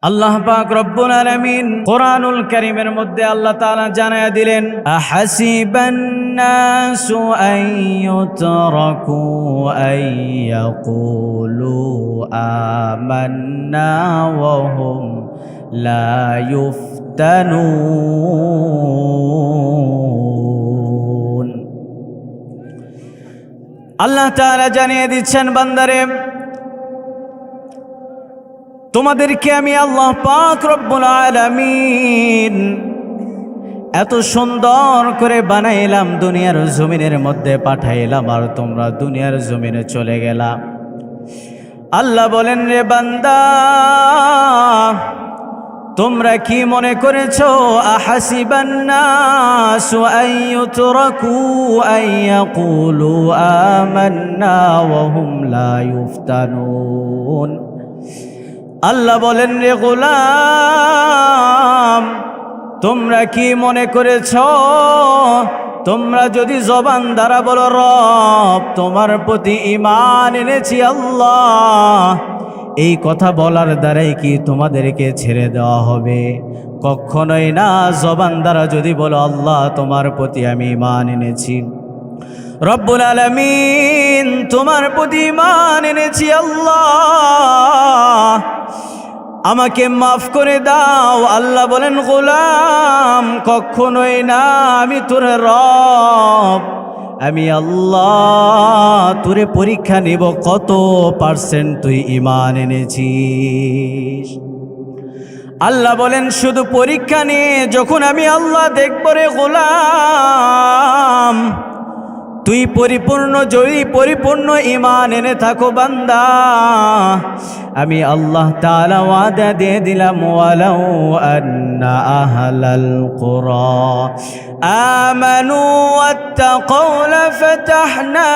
আল্লাহ পাক রব্বুল আলামিন কোরআনুল কারীমের মধ্যে আল্লাহ তাআলা জানায়া দিলেন, আহাসিবান নাসু আন ইউতরাকু আন ইয়াকুলু আমান্না ওয়া হুম লা ইফতানুন। আল্লাহ তাআলা জানিয়ে দিচ্ছেন, বান্দারে তোমাদেরকে আমি আল্লাহ পাক রব্বুল আলামিন এত সুন্দর করে বানাইলাম, দুনিয়ার জমিনের মধ্যে পাঠাইলাম, আর তোমরা দুনিয়ার জমিনে চলে গেলা। আল্লাহ বলেন, রে বান্দা, তোমরা কি মনে করেছো? আহাসিবান নাসু আন ইউতরাকু আন ইয়াকুলু আমান্না ওয়া হুম লা ইফতানুন। আল্লাহ বলেন, রে গোলাম, তোমরা কি মনে করেছ তোমরা যদি জবান দ্বারা বলো রব তোমার প্রতি ঈমান এনেছি আল্লাহ, এই কথা বলার দ্বারাই কি তোমাদেরকে ছেড়ে দেওয়া হবে? কখনোই না। জবান দ্বারা যদি বলো আল্লাহ তোমার প্রতি আমি ঈমান এনেছি, রব্বুল আলামিন তোমার প্রতি ঈমান এনেছি আল্লাহ, আমাকে মাফ করে দাও। আল্লাহ বলেন, গোলাম, কখনোই না। আমি তোর রব, আমি আল্লাহ তোরে পরীক্ষা নিব কত পার্সেন্ট তুই ঈমান এনেছিস। আল্লাহ বলেন, শুধু পরীক্ষা নিয়ে যখন আমি আল্লাহ দেখব, রে গোলাম, তুই যদি পরিপূর্ণ ঈমান এনে থাকো বান্দা, আমি আল্লাহ তাআলা ওয়াদা দিয়ে দিলাম, ওয়ালাউ আন্না আহলাল কুরা আমানু ওয়াত্তাকাউ লাফাতাহনা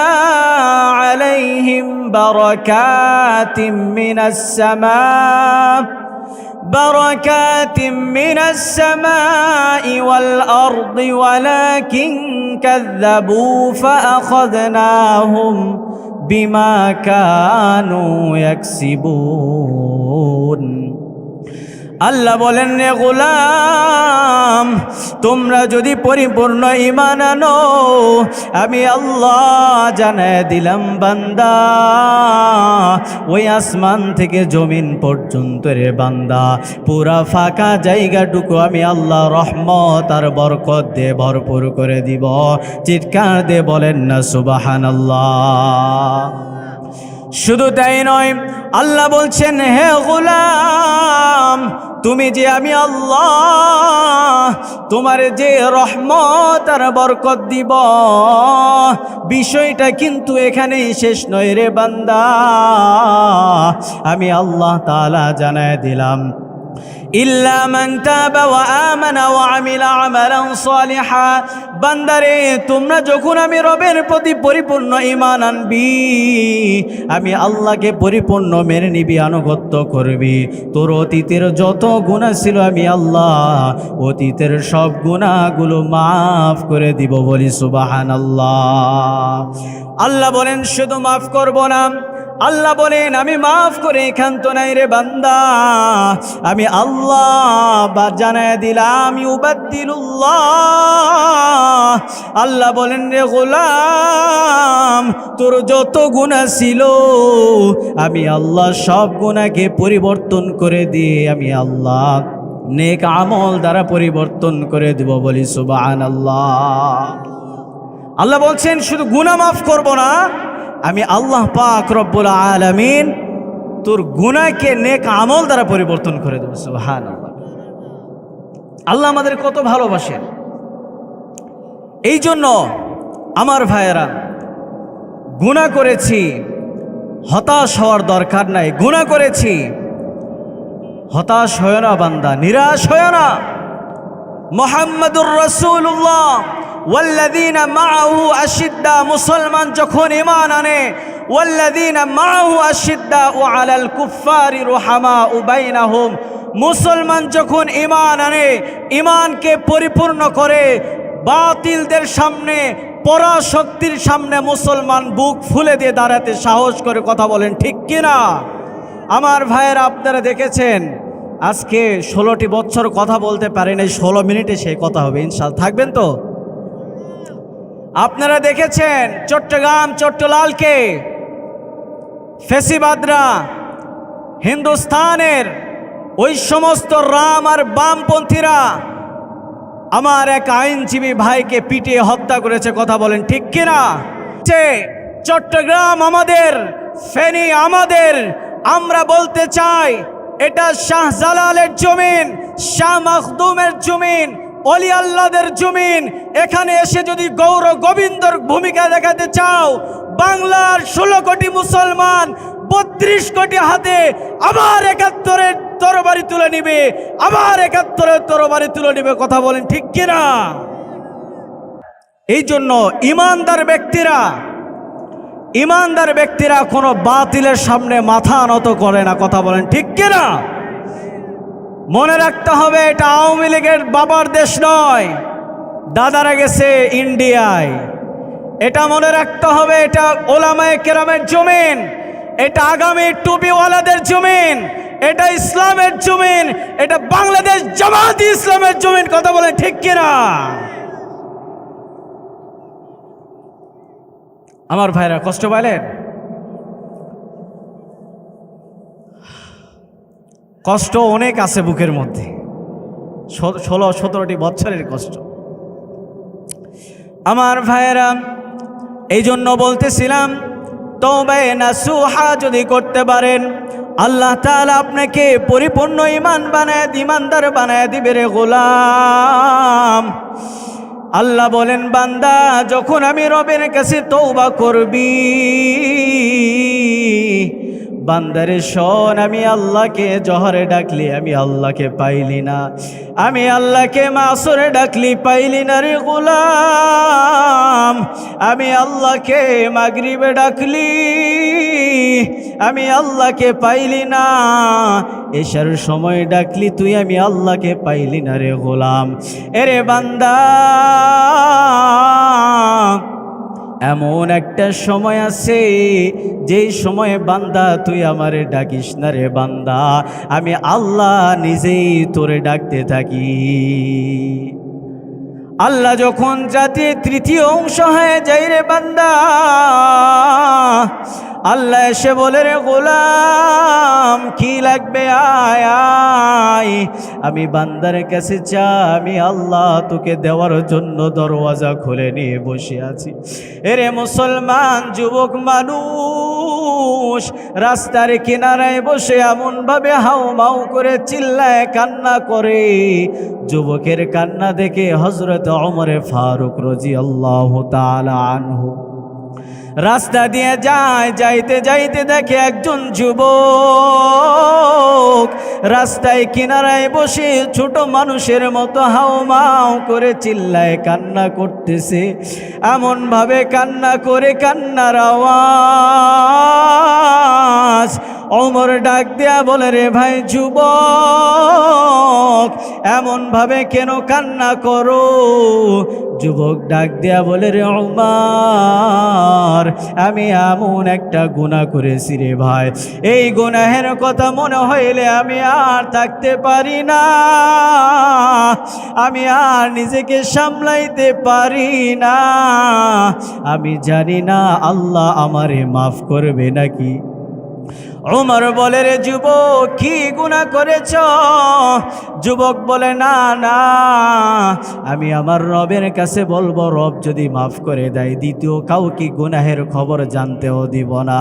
আলাইহিম বারাকাতিম মিনাস সামাই ওয়াল আরদি ওয়ালাকিন কাযযাবু ফাআখাযনাহুম বিমা কানু ইয়াকসিবুন। আল্লাহ বলেন, রে গোলাম, তোমরা যদি পরিপূর্ণ ঈমান আনো, আমি আল্লাহ জানায় দিলাম বান্দা, ওই আসমান থেকে জমিন পর্যন্ত রে বান্দা পুরা ফাঁকা জায়গাটুকু আমি আল্লাহ রহমত আর বরকত দিয়ে ভরপুর করে দিব। চিৎকার দিয়ে বলেন না সুবহানাল্লাহ। শুধু তাই নয়, আল্লাহ বলছেন, হে গোলাম, তুমি যে আমি আল্লাহ তোমার যে রহমত আর বরকত দিব, বিষয়টা কিন্তু এখানেই শেষ নয় রে বান্দা। আমি আল্লাহ তাআলা জানায় দিলাম, ইল্লা মান তাবা ওয়া আমানা ওয়া আমিলা আমালান সালিহা। বান্দারে, তোমরা যখন আমি রবের প্রতি পরিপূর্ণ ঈমান আনবি, আমি আল্লাহকে পরিপূর্ণ মেনে নিবি, আনুগত্য করবি, তোর অতীতের যত গুনাহ ছিল আমি আল্লাহ অতীতের সব গুনাহগুলো মাফ করে দিব। বলি সুবহানাল্লাহ। আল্লাহ বলেন, শুধু মাফ করব না, আল্লাহ বলেন আমি মাফ করে এখান্ত নাই রে বান্দা, আমি আল্লাহ জানায় দিলাম, ইউবাদ্দিলুল্লাহ। আল্লাহ বলেন, রে গোলাম, তোর যত গুনাহ ছিল আমি আল্লাহ সব গুনাহকে পরিবর্তন করে দিয়ে আমি আল্লাহ নেক আমল দ্বারা পরিবর্তন করে দিব। বলি সুবহানাল্লাহ। আল্লাহ বলছেন, শুধু গুনাহ মাফ করব না, আমি আল্লাহ পাক রব্বুল আলামিন তোর গুনাহকে নেক আমল দ্বারা পরিবর্তন করে দেব। সুবহানাল্লাহ। আল্লাহ আমাদের কত ভালোবাসেন। এই জন্য আমার ভাইয়েরা, গুনাহ করেছি, হতাশ হওয়ার দরকার নাই। গুনাহ করেছি, হতাশ হয় না বান্দা, নিরাশ হয় না। মুহাম্মাদুর রাসূলুল্লাহ ওয়াল্লাযীনা মাআহু আশিদ্দা, মুসলমান যখন ঈমান আনে, ওয়াল্লাযীনা মাআহু আশিদ্দা আলাল কুফফারি রুহামাউ বাইনাহুম, মুসলমান যখন ঈমান আনে, ঈমানকে পরিপূর্ণ করে, বাতিলদের সামনে, পরাশক্তির সামনে মুসলমান বুক ফুলে দিয়ে দাঁড়াতে সাহস করে। কথা বলেন ঠিক কিনা? আমার ভাইয়েরা, আপনারা দেখেছেন আজকে 16টি বছর কথা বলতে পারি নাই, 16 মিনিটে সে কথা হবে ইনশাআল্লাহ। থাকবেন তো? আপনারা দেখেছেন চট্টগ্রাম চট্টলালকে ফেসিবাদরা হিন্দুস্তানের ওই সমস্ত রাম আর বামপন্থীরা আমার এক আইনজীবী ভাইকে পিটিয়ে হত্যা করেছে, কথা বলেন ঠিক কিনা? চট্টগ্রাম আমাদের, ফেনী আমাদের। আমরা বলতে চাই এটা শাহজালালের জমিন, শাহ মখদুমের জমিন, অলি আল্লাহদের জমিন। এখানে এসে যদি গৌর গোবিন্দর ভূমিকা দেখাতে চাও, বাংলার 16 কোটি মুসলমান 32 কোটি হাতে আবার 71-এর তরবারি তুলে নিবে, আবার 71-এর তরবারি তুলে নিবে, কথা বলেন ঠিক কিনা? এই জন্য ইমানদার ব্যক্তিরা কোনো বাতিলের সামনে মাথা নত করে না, কথা বলেন ঠিক কিনা? মনে রাখতে হবে এটা আওয়ামী লীগের বাবার দেশ নয়, দাদারা গেছে ইন্ডিয়ায়। এটা মনে রাখতে হবে এটা ওলামায়ে কেরামের জমিন, এটা আগামী টুপিওয়ালাদের জমিন, এটা ইসলামের জমিন, এটা বাংলাদেশ জামায়াতে ইসলামের জমিন, কথা বলেন ঠিক কিনা? আমার ভাইরা কষ্ট পাইলেন? কষ্ট অনেক আছে বুকের মধ্যে, 16-17টি বছরের কষ্ট। আমার ভাইরা এই জন্য বলতেছিলাম, তওবা নাসুহা যদি করতে পারেন, আল্লাহ তাআলা আপনাকে পরিপূর্ণ ইমানদার বানায় দিবে রে গোলাম। আল্লাহ বলেন, বান্দা যখন আমি রবের কাছে তওবা করবি, বান্দারে শোন, আমি আল্লাহকে জহরে ডাকলি আমি আল্লাহকে পাইলি না, আমি আল্লাহকে মাসরে ডাকলি পাইলি না রে গোলাম, আমি আল্লাহকে মাগরিবে ডাকলি আমি আল্লাহকে পাইলি না, এশার সময় ডাকলি তুই আমি আল্লাহকে পাইলি না রে গোলাম। এরে বান্দা, এমন একটা সময় আছে যেই সময়ে বান্দা তুই আমারে ডাকিস না রে বান্দা, আমি আল্লাহ নিজেই তোরে ডাকতে থাকি। আল্লাহ যখন জাতির তৃতীয় অংশ হয়ে যাই রে বান্দা, আল্লাহ এসে বলে রে গোলাম কি লাগবে আয় আয়, আমি বান্দার কাছে চা, আমি আল্লাহ তোকে দেওয়ার জন্য দরওয়াজা খুলে নিয়ে বসে আছি। এরে মুসলমান যুবক মানুষ রাস্তার কিনারায় বসে এমনভাবে হাউমাউ করে চিল্লায় কান্না করে, যুবকের কান্না দেখে হযরত ওমর ফারুক রাদিয়াল্লাহু তাআলা আনহু রাস্তা দিয়ে যাইতে যাইতে দেখে একজন যুবক রাস্তায় কিনারায় বসে ছোট মানুষের মতো হাউমাউ করে চিল্লায় কান্না করতেছে। এমন ভাবে কান্না করে কান্নার আওয়াজ ওমর ডাক দেয়া বলে, রে ভাই যুবক এমন ভাবে কেন কান্না করো? যুবক ডাক দেয়া বলে, রে ওমর আমি এমন একটা গুনাহ করেছি রে ভাই, এই গুনাহের কথা মনে হইলে আমি আর থাকতে পারি না, আমি আর নিজেকে সামলাইতে পারি না, আমি জানি না আল্লাহ আমারে মাফ করবে নাকি। ওমর বলে, রে যুবক কি গুনাহ করেছ? যুবক বলে, না না আমি আমার রবের কাছে বলবো, রব যদি মাফ করে দেয় দ্বিতীয় কাউকে গুনাহের খবর জানতেও দিব না।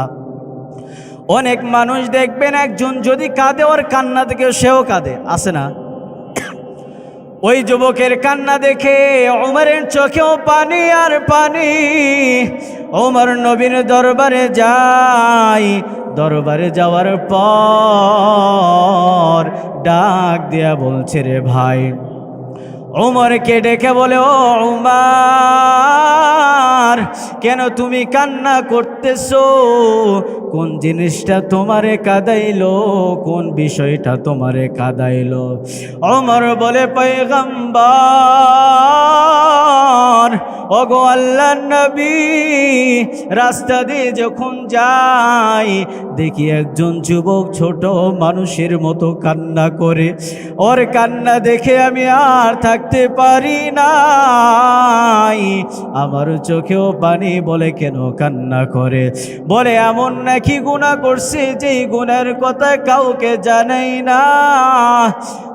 অনেক মানুষ দেখবেন একজন যদি কাঁদে ওর কান্না থেকে সেও কাঁদে, আছে না? ওই যুবকের কান্না দেখে ওমরের চোখেও পানি আর পানি। ওমর নবীর দরবারে যায়, দরবারে যাওয়ার পর ডাক দেয়া বলছে, রে ভাই ওমরকে ডেকে বলে, ও ওমর কেন তুমি কান্না করতেছো? কোন জিনিসটা তোমারে কাঁদাইলো? কোন বিষয়টা তোমারে কাঁদাইলো? ওমর বলে, পয়গম্বর ওগো আল্লাহর নবী রাস্তা দিয়ে যখন যাই দেখি একজন যুবক ছোট মানুষের মতো কান্না করে। ওর কান্না দেখে আমি আর থাকতে পারি নাই, আমার চোখেও পানি। বলে কেন কান্না করে? বলে এমন নাকি গুনাহ করছে যেই গুনাহের কথা কাউকে জানাই না।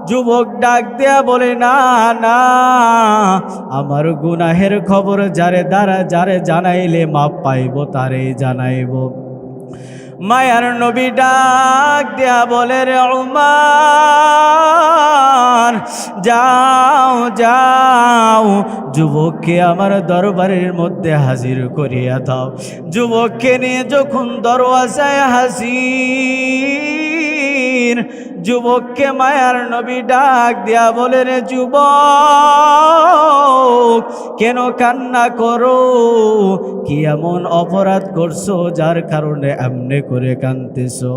যুবক ডাক দেয়া বলে না না, আমার গুনাহের খবর যারে জানাইলে মাপ পাইব তারে জানাইব। মায়ার নবী ডাক দেয়া বলে রে উমার, যাও যাও যুবককে আমার দরবারের মধ্যে হাজির করিয়া দাও। যুবককে নিয়ে যখন দরওয়াজায় হাজির, যুবককে মায়ার নবী ডাক দেয়া বলে রে যুবক, কেন কান্না করো? কি এমন অপরাধ করছো যার কারণে এমনি করে কাঁদতেছো?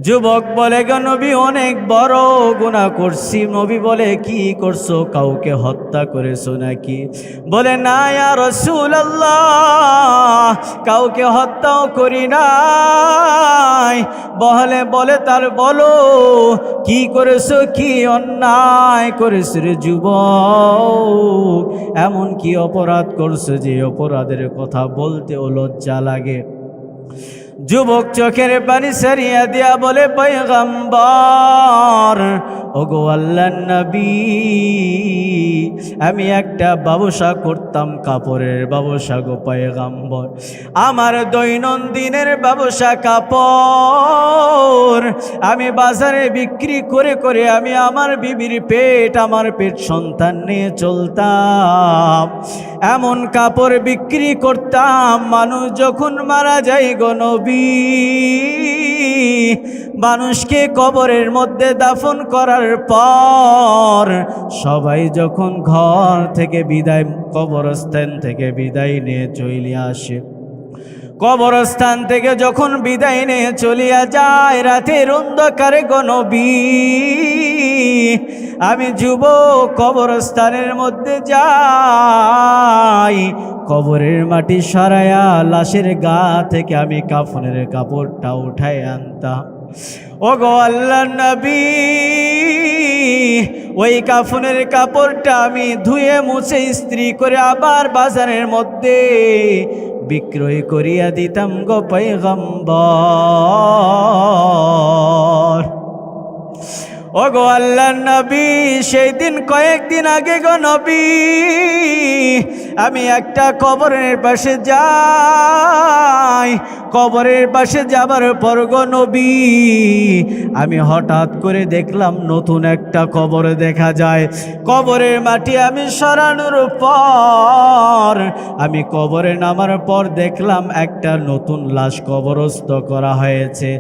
যুবক বলে গো নবী, অনেক বড় গুনাহ করছি। নবী বলে কি করছো? কাউকে হত্যা করেছো নাকি? বলে না ইয়া রাসূলুল্লাহ, কাউকে হত্যাও করি নাই। বলে তার বলো কি করেছো, কি অন্যায় করেছো রে যুবক? এমন কি অপরাধ করছো যে অপরাধের কথা বলতেও লজ্জা লাগে? যুবক চোখের পানি সারিয়া দিয়া বলে পয়গম্বর, ওগো আল্লাহর নবী, আমি একটা ব্যবসা করতাম, কাপড়ের ব্যবসা গো পয়গম্বর। আমার দৈনন্দিনের ব্যবসা কাপড়। আমি বাজারে বিক্রি করে করে আমি আমার বিবির পেট, আমার পেট সন্তান নিয়ে চলতাম। এমন কাপড় বিক্রি করতাম, মানুষ যখন মারা যায় গো নবী, মানুষকে কবরের মধ্যে দাফন করার পর সবাই যখন ঘর থেকে বিদায়, কবরস্থান থেকে বিদায় নিয়ে চলে আসে, কবরস্থান থেকে যখন বিদায় নিয়ে চলিয়া যায় রাতের অন্ধকারে গো নবী, আমি যুবক কবরস্থানের মধ্যে যাই, কবরের মাটি সরাইয়া লাশের গা থেকে আমি কাফনের কাপড়টা উঠাই আনতাম। ও গো আল্লাহর নবী, ওই কাফনের কাপড়টা আমি ধুয়ে মুছে ইস্ত্রি করে আবার বাজারের মধ্যে বিক্রয় করিয়া দিতাম গো পয়গম্বর। ও গো আল্লাহর নবী, সেই দিন কয়েকদিন আগে গো নবী, আমি একটা কবরের পাশে যাই। কবরের পাশে যাবার পর গো নবী, আমি হঠাৎ করে দেখলাম নতুন একটা কবর দেখা যায়। কবরের মাটি আমি সরানোর পর, আমি কবরে নামার পর দেখলাম একটা নতুন লাশ কবরস্থ করা হয়েছে।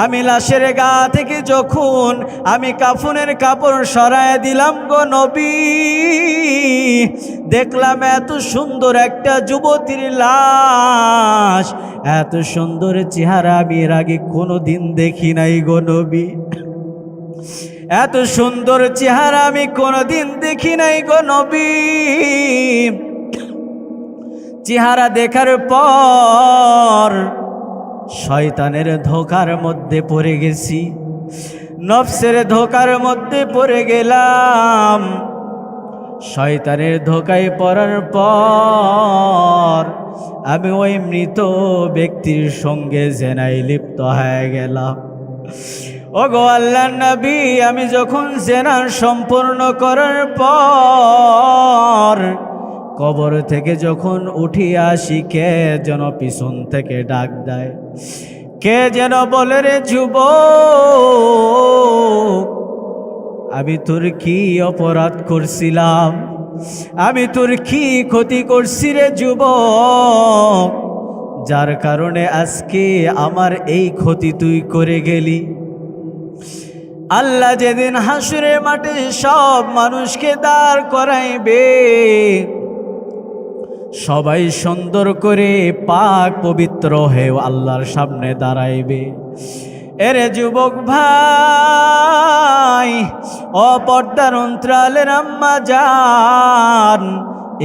আমি লাশের গা থেকে যখন আমি কাফনের কাপড় সরায় দিলাম গো নবী, দেখলাম এত সুন্দর একটা যুবতীর লাশ, এত সুন্দর চেহারা আমি এর আগে কোনোদিন দেখি নাই গো নবী। এত সুন্দর চেহারা আমি কোনোদিন দেখি নাই গো নবী। চেহারা দেখার পর শয়তানের ধোঁকার মধ্যে পড়ে গেছি, নফসের ধোঁকার মধ্যে পড়ে গেলাম। শয়তানের ধোঁকায় পড়ার পর আমি ওই মৃত ব্যক্তির সঙ্গে জেনায় লিপ্ত হয়ে গেলাম। ও গো আল্লাহর নবী, আমি যখন জেনা সম্পূর্ণ করার পর কবর থেকে যখন উঠিয়া আসি, কে যেন পিছন থেকে ডাক দেয়, কে যেন বলে রে যুবক, আমি তোর কি অপরাধ করছিলাম? আমি তোর কি ক্ষতি করছি রে যুবক, যার কারণে আজকে আমার এই ক্ষতি তুই করে গেলি? আল্লাহ যেদিন হাসরের মাঠে সব মানুষকে দাঁড় করাইবে, সবাই সুন্দর করে পাক পবিত্র হয়ে আল্লাহর সামনে দাঁড়াইবে। এরে যুবক ভাই, অপর্দার অন্তরালের আম্মা জান,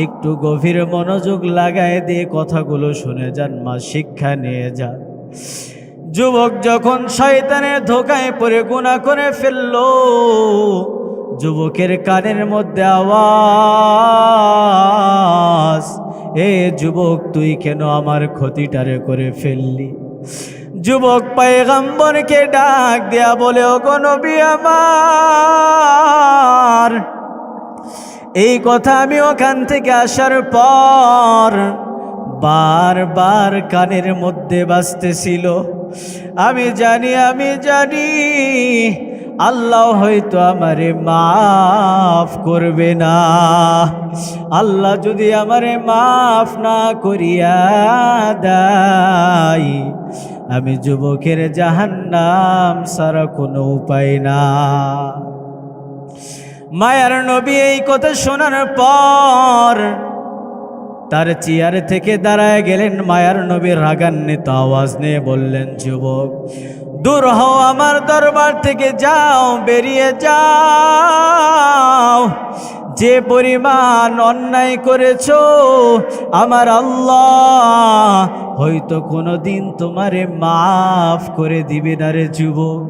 একটু গভীর মনোযোগ লাগায় দিয়ে কথাগুলো শুনে যান, মা শিক্ষা নিয়ে যান। যুবক যখন শয়তানের ধোকায় পড়ে গুনাহ করে ফেলল, যুবকের কানের মধ্যে আওয়াজ, এ যুবক তুই কেন আমার ক্ষতিটারে করে ফেললি? যুবক পয়গম্বরকে ডাক দেয়া বলে, ওগো নবী আমার, এই কথা আমি ওখান থেকে আসার পর বারবার কানের মধ্যে বাজতেছিল। আমি জানি আল্লাহ হয়তো আমারে মাফ করবে না। আল্লাহ যদি আমারে মাফ না করিয়া দেয়, আমি যুবকের জাহান্নাম ছাড়া কোনো উপায় না। মায়ার নবী এই কথা শোনার পর তার চেয়ার থেকে দাঁড়ায় গেলেন। মায়ার নবী রাগান্বিত আওয়াজ নিয়ে বললেন, যুবক দূর হও আমার দরবার থেকে, যাও, বেরিয়ে যাও। যে পরিমাণ অন্যায় করেছো আমার আল্লাহ হয়তো কোনোদিন তোমারে মাফ করে দিবে না রে যুবক।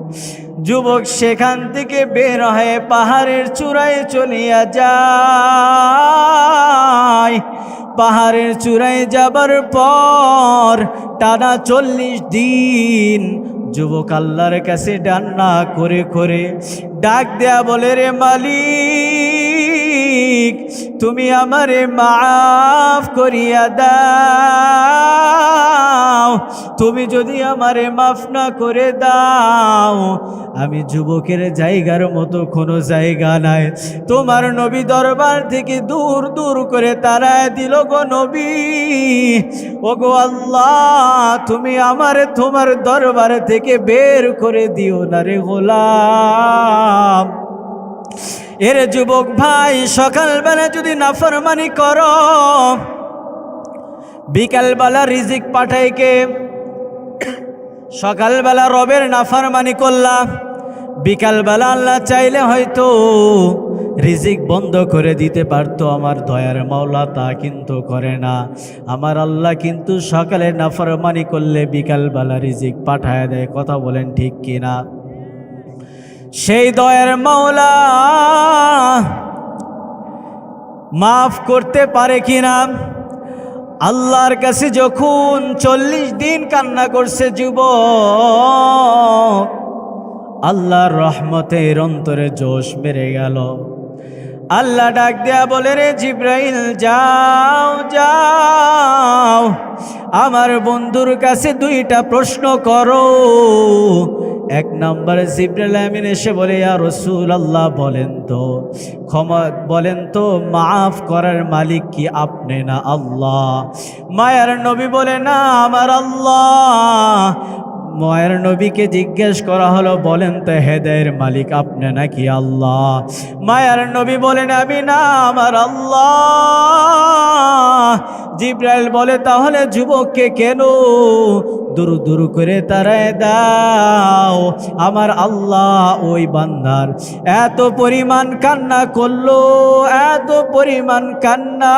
যুবক সেখান থেকে বের হয়ে পাহাড়ের চূড়ায় চলিয়া যায়। পাহাড়ের চূড়ায় যাবার পর টানা 40 দিন যুবক আল্লাহর কাছে ডান্না করে করে ডাক দেয়া বলে, রে মালিক, তুমি আমারে মাফ করিয়া দাও। তুমি যদি আমারে মাফ না করে দাও, আমি যুবকের জায়গার মতো কোনো জায়গা নাই। তোমার নবী দরবার থেকে দূর দূর করে তাড়ায় দিল গো নবী। ও গো আল্লাহ, তুমি আমারে তোমার দরবার থেকে বের করে দিও না রে গোলাম। এরে যুবক ভাই, সকালবেলা যদি নাফরমানি করো, বিকালবেলা রিজিক পাঠায় কে? সকালবেলা রবের নাফরমানি করলাম, বিকালবেলা আল্লাহ চাইলে হয়তো রিজিক বন্ধ করে দিতে পারতো আমার দয়ার মাওলা, তা কিন্তু করে না। আমার আল্লাহ কিন্তু সকালে নাফরমানি করলে বিকালবেলা রিজিক পাঠায় দেয়। কথা বলেন ঠিক কিনা? সেই দয়ার মাওলা মাফ করতে পারে কিনা? আল্লাহর কাছে যখন 40 দিন কান্না করছে যুবক, আল্লাহর রহমতের অন্তরে জোশ মেরে গেল। আল্লাহ ডাক দেয়া বলে, রে জিব্রাইল, যাও যাও, আমার বন্ধুর কাছে 2টা প্রশ্ন করো। 1 নম্বরে জিব্রাইল আমিন এসে বলে, ইয়া রাসূলুল্লাহ, বলেন তো মাফ করার মালিক কি আপনি না আল্লাহ? মায়ার নবী বলে, না, আমার আল্লাহ। মায়ের নবীকে জিজ্ঞেস করা হলো, বলেন তো হেদায়ের মালিক আপনি নাকি আল্লাহ? মায়ের নবী বলেন, আমি না, আমার আল্লাহ। জিব্রাইল বলে, তাহলে যুবককে কেন দূর দূর করে তাড়ায় দাও? আমার আল্লাহ ওই বান্দার এত পরিমাণ কান্না করলো, এত পরিমাণ কান্না,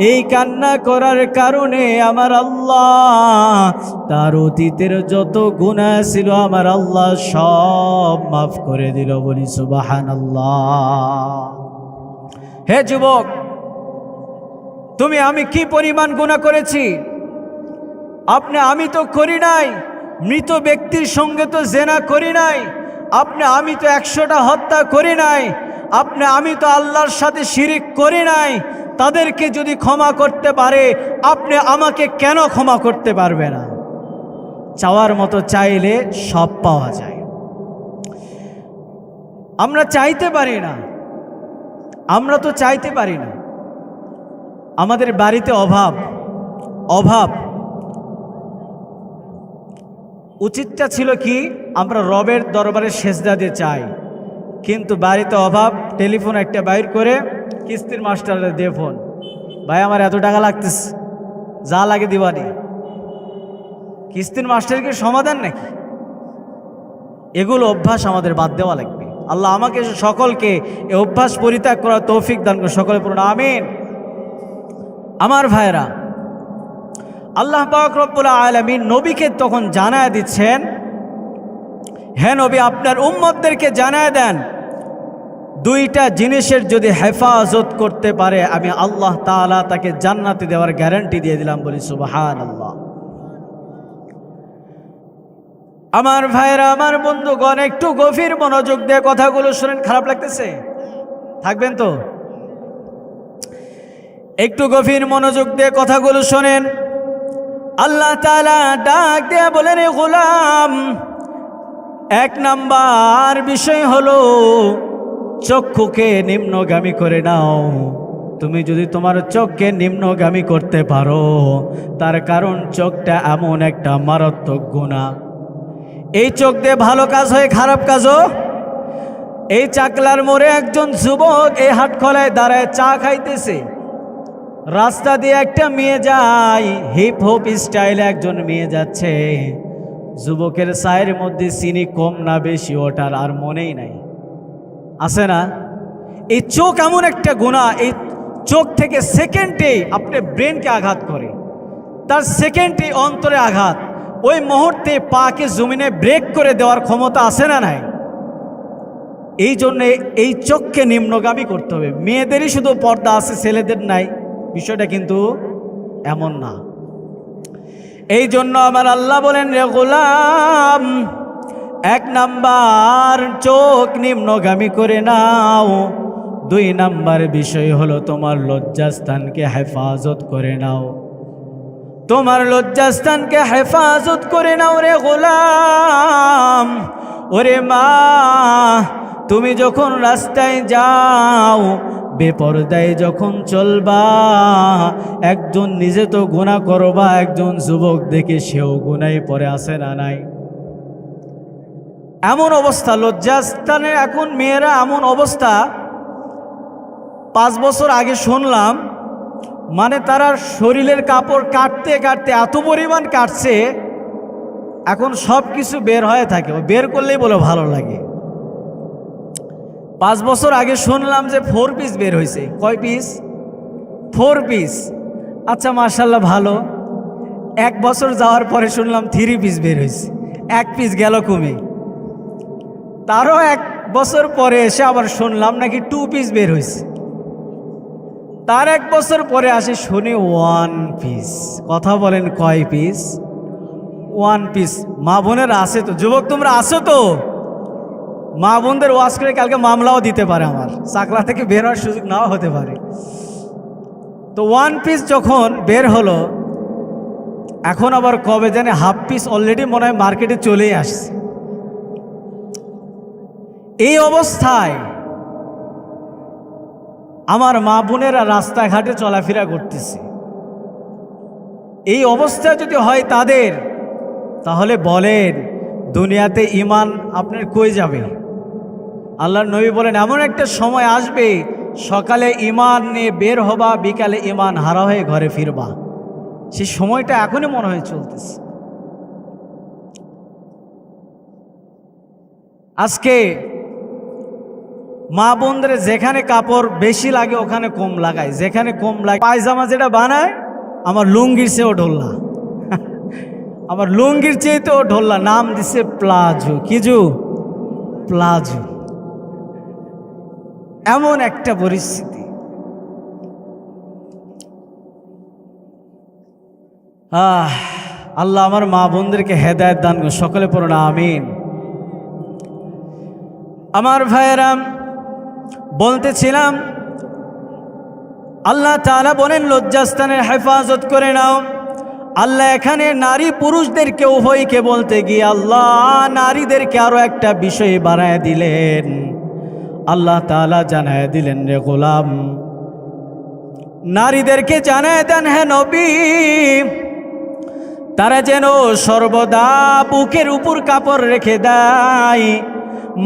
এই কান্না করার কারণে আমার আল্লাহ তার অতীতের যত গুনাহ ছিল আমার আল্লাহ সব মাফ করে দিল। বলি সুবহানাল্লাহ। হে যুবক, আমি কি পরিমাণ গুনাহ করেছি? আমি তো করি নাই। মৃত ব্যক্তির সঙ্গে তো জেনা করি নাই। আমি তো 100টা হত্যা করি নাই। আমি তো আল্লাহর সাথে শিরিক করি নাই। তাদেরকে যদি ক্ষমা করতে পারে, আপনি আমাকে কেন ক্ষমা করতে পারবে না? চাওয়ার মতো চাইলে সব পাওয়া যায়। আমরা চাইতে পারি না, আমরা তো চাইতে পারি না। আমাদের বাড়িতে অভাব। উচিতটা ছিল কি, আমরা রবের দরবারে সেজদা দিয়ে চাই, কিন্তু বাড়িতে অভাব। টেলিফোন একটা বাইর করে কিস্তির মাস্টাররা দিয়ে ফোন, ভাই আমার এত টাকা লাগতেছে, যা লাগে দিবানি। কিস্তির মাস্টারকে সমাধান নাকি? এগুলো অভ্যাস আমাদের বাদ দেওয়া লাগবে। আল্লাহ আমাকে সকলকে এই অভ্যাস পরিত্যাগ করার তৌফিক দান করে। সকলে পড়ুন আমিন। আমার ভাইরা, আল্লাহ পাক রব্বুল আলামিন নবীকে তখন জানায় দিচ্ছেন, হে নবী আপনার উম্মতদেরকে জানায় দেন, দুইটা জিনিসের যদি হেফাজত করতে পারে আমি আল্লাহ তাআলা তাকে জান্নাতে দেওয়ার গ্যারান্টি দিয়ে দিলাম। বলি সুবহানাল্লাহ। আমার ভাইরা, আমার বন্ধুগণ, একটু গভীর মনোযোগ দিয়ে কথাগুলো শুনেন। খারাপ লাগতেছে? থাকবেন তো? একটু গভীর মনোযোগ দিয়ে কথাগুলো শোনেন। আল্লাহ তাআলা ডাক দিয়ে বলেন, এ গোলাম, এক নাম্বার বিষয় হলো চক্ষুকে নিম্নগামী করে নাও। তুমি যদি তোমার চোখকে নিম্নগামী করতে পারো, তার কারণ চোখটা এমন একটা মারাত্মক গুনাহ। এই চোখ দিয়ে ভালো কাজ হয়, খারাপ কাজও। এই চাকলার মোড়ে একজন যুবক এই হাটখলায় দাঁড়ায় চা খাইতেছে। রাস্তা দিয়ে একটা মেয়ে যায়, হিপ হপ স্টাইলে একজন মেয়ে যাচ্ছে। যুবকের চায়ের মধ্যে চিনি কম না বেশি ওটার আর মনেই নাই, আছে না? এই চোখ এমন একটা গুনাহ, এই চোখ থেকে সেকেন্ডে আপনার ব্রেনকে আঘাত করে, তার সেকেন্ডে অন্তরে আঘাত। ওই মুহূর্তে পাকে জমিনে ব্রেক করে দেওয়ার ক্ষমতা আছে না নাই? এই জন্যে এই চোখকে নিম্নগামী করতে হবে। মেয়েদেরই শুধু পর্দা আছে, ছেলেদের নাই, বিষয়টা কিন্তু এমন না। এই জন্য আমার আল্লাহ বলেন, রে গোলাম, এক নাম্বার চোখ নিম্নগামী করে নাও। দুই নাম্বার বিষয় হলো তোমার লজ্জাস্থানকে হেফাজত করে নাও। তোমার লজ্জাস্থানকে হেফাজত করে নাও রে গোলাম। ওরে মা, তুমি যখন রাস্তায় যাও, বেপরদায় যখন চলবা, একজন নিজে তো গুনাহ করবা, একজন যুবক দেখে সেও গুনায় পড়ে, আসে না নাই? এমন অবস্থা লজ্জাস্থানের, এখন মেয়েরা এমন অবস্থা। 5 বছর আগে শুনলাম, মানে তারা শরীরের কাপড় কাটতে কাটতে এত পরিমাণ কাটছে, এখন সব কিছু বের হয়ে থাকে, বের করলেই বলে ভালো লাগে। 5 বছর আগে শুনলাম যে 4 পিস বের হয়েছে। কয় পিস? 4 পিস। আচ্ছা, মাশাআল্লাহ, ভালো। 1 বছর যাওয়ার পরে শুনলাম 3 পিস বের হয়েছে, 1 পিস গেল কমে। তারও 1 বছর পরে এসে আবার শুনলাম নাকি 2 পিস বের হয়েছে। তার 1 বছর পরে আসে শুনি 1 পিস। কথা বলেন, কয় পিস? 1 পিস। মা বোনেরা আছে তো? যুবক তোমরা আছো তো? মা বোনদের ওয়াজ করে কালকে মামলাও দিতে পারে, আমার চাকলা থেকে বের হওয়ার সুযোগ নাও হতে পারে। তো 1 পিস যখন বের হলো, এখন আবার কবে জানে হাফ পিস অলরেডি মনে হয় মার্কেটে চলেই আসছে। এই অবস্থায় আমার মা বোনেরা রাস্তাঘাটে চলাফেরা করতেছে। এই অবস্থা যদি হয় তাদের, তাহলে বলেন দুনিয়াতে ঈমান আপনার কই যাবে? আল্লাহর নবী বলেন, এমন একটা সময় আসবে, সকালে ঈমান নিয়ে বের হবা, বিকালে ঈমান হারা হয়ে ঘরে ফিরবা। সেই সময়টা এখনই মনে হয় চলতেছে। আজকে মা বোনদের যেখানে কাপড় বেশি লাগে ওখানে কম লাগায়, যেখানে কম লাগে। পায়জামা যেটা বানায়, আমার লুঙ্গির চেয়েও ঢোল্লা, আমার লুঙ্গির চেয়েতেও ঢোল্লা, নাম দিছে প্লাজো। কিজু? প্লাজো। এমন একটা পরিস্থিতি। আল্লাহ আমার মা বোনদেরকে হেদায়েত দান করুন, সকলে পড়ুন আমিন। আমার ভাইয়েরা, বলতেছিলাম আল্লাহ তাআলা বলেন লজ্জাস্থানের হেফাজত করে নাও। আল্লাহ এখানে নারী পুরুষদেরকে উভয়কে বলতে গিয়ে আল্লাহ নারীদেরকে আরো একটা বিষয় বাড়ায় দিলেন। আল্লাহ তাআলা জানায় দিলেন, রে গোলাম, নারীদেরকে জানায় দেন, হে নবী, তারা যেন সর্বদা বুকের উপর কাপড় রেখে দেয়,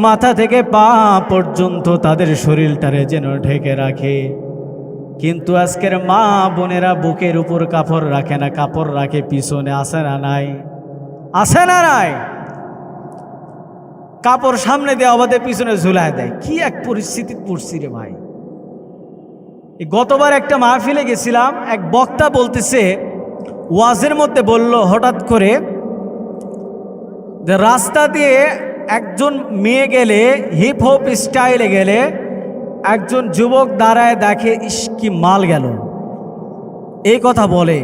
মাথা থেকে পা পর্যন্ত তাদের শরীরটারে যেন ঢেকে রাখে। কিন্তু আজকের মা বোনেরা বুকের উপর কাপড় রাখে না, কাপড় রাখে পিছনে, আছে না নাই? আছে না নাই? কাপড় সামনে দিয়ে আমাদের পিছনে ঝুলায় দেয়। কি এক পরিস্থিতি পড়ছি রে ভাই। গতবার একটা মাহফিলে গেছিলাম, এক বক্তা বলতেছে ওয়াজের মধ্যে বলল হঠাৎ করে যে রাস্তা দিয়ে একজন মেয়ে গেলে, হিপ হপ স্টাইলে গেলে একজন যুবক দাঁড়ায় দেখে, ইস কি মাল গেল, এই কথা বলে।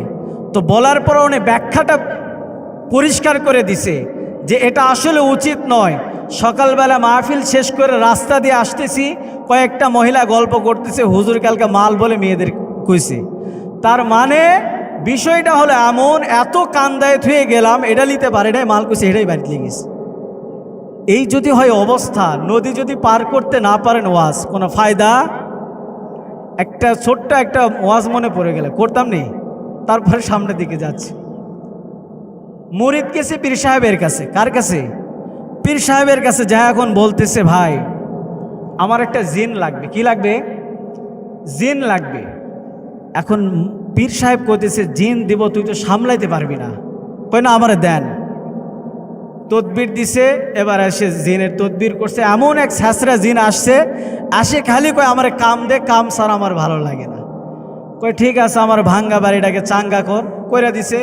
তো বলার পর উনি ব্যাখ্যাটা পরিষ্কার করে দিছে যে এটা আসলে উচিত নয়। সকালবেলা মাহফিল শেষ করে রাস্তা দিয়ে আসতেছি, কয়েকটা মহিলা গল্প করতেছে, হুজুর কালকে মাল বলে মেয়েদের কইছে। তার মানে বিষয়টা হলো এমন, এত কান্দায় থুয়ে গেলাম, এটা নিতে পারে নাই, মাল কইছে এটাই বাড়িতে লেগেছে। এই যদি হয় অবস্থা, নদী যদি পার করতে না পারেন ওয়াজ, কোনো ফায়দা? একটা ছোট্ট একটা ওয়াজ মনে পড়ে গেলে করতাম নেই। তারপরে সামনের দিকে যাচ্ছে, মুরিদ গেছে পীর সাহেবের কাছে। কার কাছে? পীর সাহেবের কাছে। যা এখন বলতেছে, ভাই আমার একটা জিন লাগবে। কি লাগবে? জিন লাগবে। এখন পীর সাহেব কইতেছে, জিন দিব, তুই তো সামলাইতে পারবি না। কই না, আমারে দেন। তদবির দিছে, এবার এসে জিনের তদবির করছে। এমন এক ছ্যাঁচড়া জিন আসছে, আসে খালি কয় আমারে কাম দে, কাম ছাড়া আমার ভালো লাগে না। কই ঠিক আছে, আমার ভাঙ্গা বাড়িটাকে চাঙ্গা কইরা দিছে।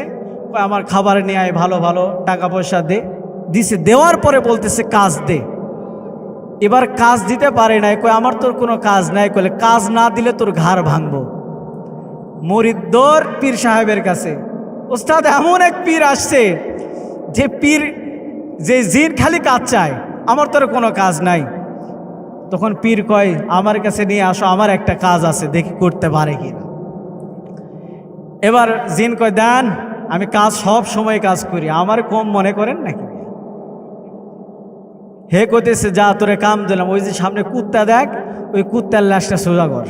কয় আমার খাবার নিয়ে আয়, ভালো ভালো টাকা পয়সা দে। দিছে, দেওয়ার পরে বলতেছে কাজ দে। এবার কাজ দিতে পারে নাই। কয় আমার তোর কোনো কাজ নাই। কইলে কাজ না দিলে তোর ঘাড় ভাঙবো। মুরিদ দৌড় পীর সাহেবের কাছে। ওস্তাদ এমন এক পীর আসছে যে পীর, যে জিন খালি কাজ চায়, আমার তোর কোনো কাজ নাই। তখন পীর কয় আমার কাছে নিয়ে আসো, আমার একটা কাজ আছে, দেখি করতে পারে কিনা। এবার জিন কয় দেন, আমি কাজ সব সময় কাজ করি, আমার কম মনে করেন নাকি? হে কইতেছে যা তোরে কাম দিলাম, ওই যে সামনে কুত্তা দেখ, ওই কুত্তার লাশটা সোজা কর।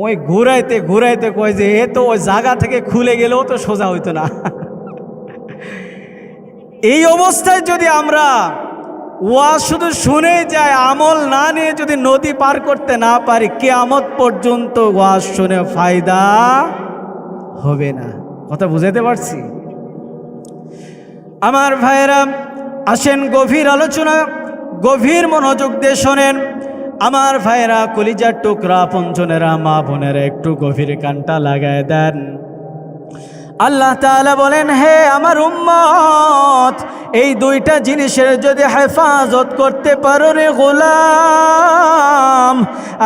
ওই ঘুরাইতে ঘুরাইতে কয় যে এ তো ওই জায়গা থেকে খুলে গেলেও তো সোজা হইতো না। এই অবস্থায় যদি আমরা ওয়াজ শুধু শুনে যাই, আমল না নিয়ে যদি নদী পার করতে না পারি, কিয়ামত পর্যন্ত ওয়াজ শুনে ফায়দা হবে না। কথা বুঝাতে পারছি? আমার ভাইরা আসেন, গভীর আলোচনা, গভীর মনোযোগ দিয়ে শোনেন। আমার ভাইরা, কলিজার টুকরা পঞ্চনেরা, মা বোনেরা, একটু গভীর কানটা লাগায় দেন। আল্লাহ তাআলা বলেন, হে আমার উম্মত, এই দুইটা জিনিসের যদি হেফাজত করতে পারো রে গোলাম,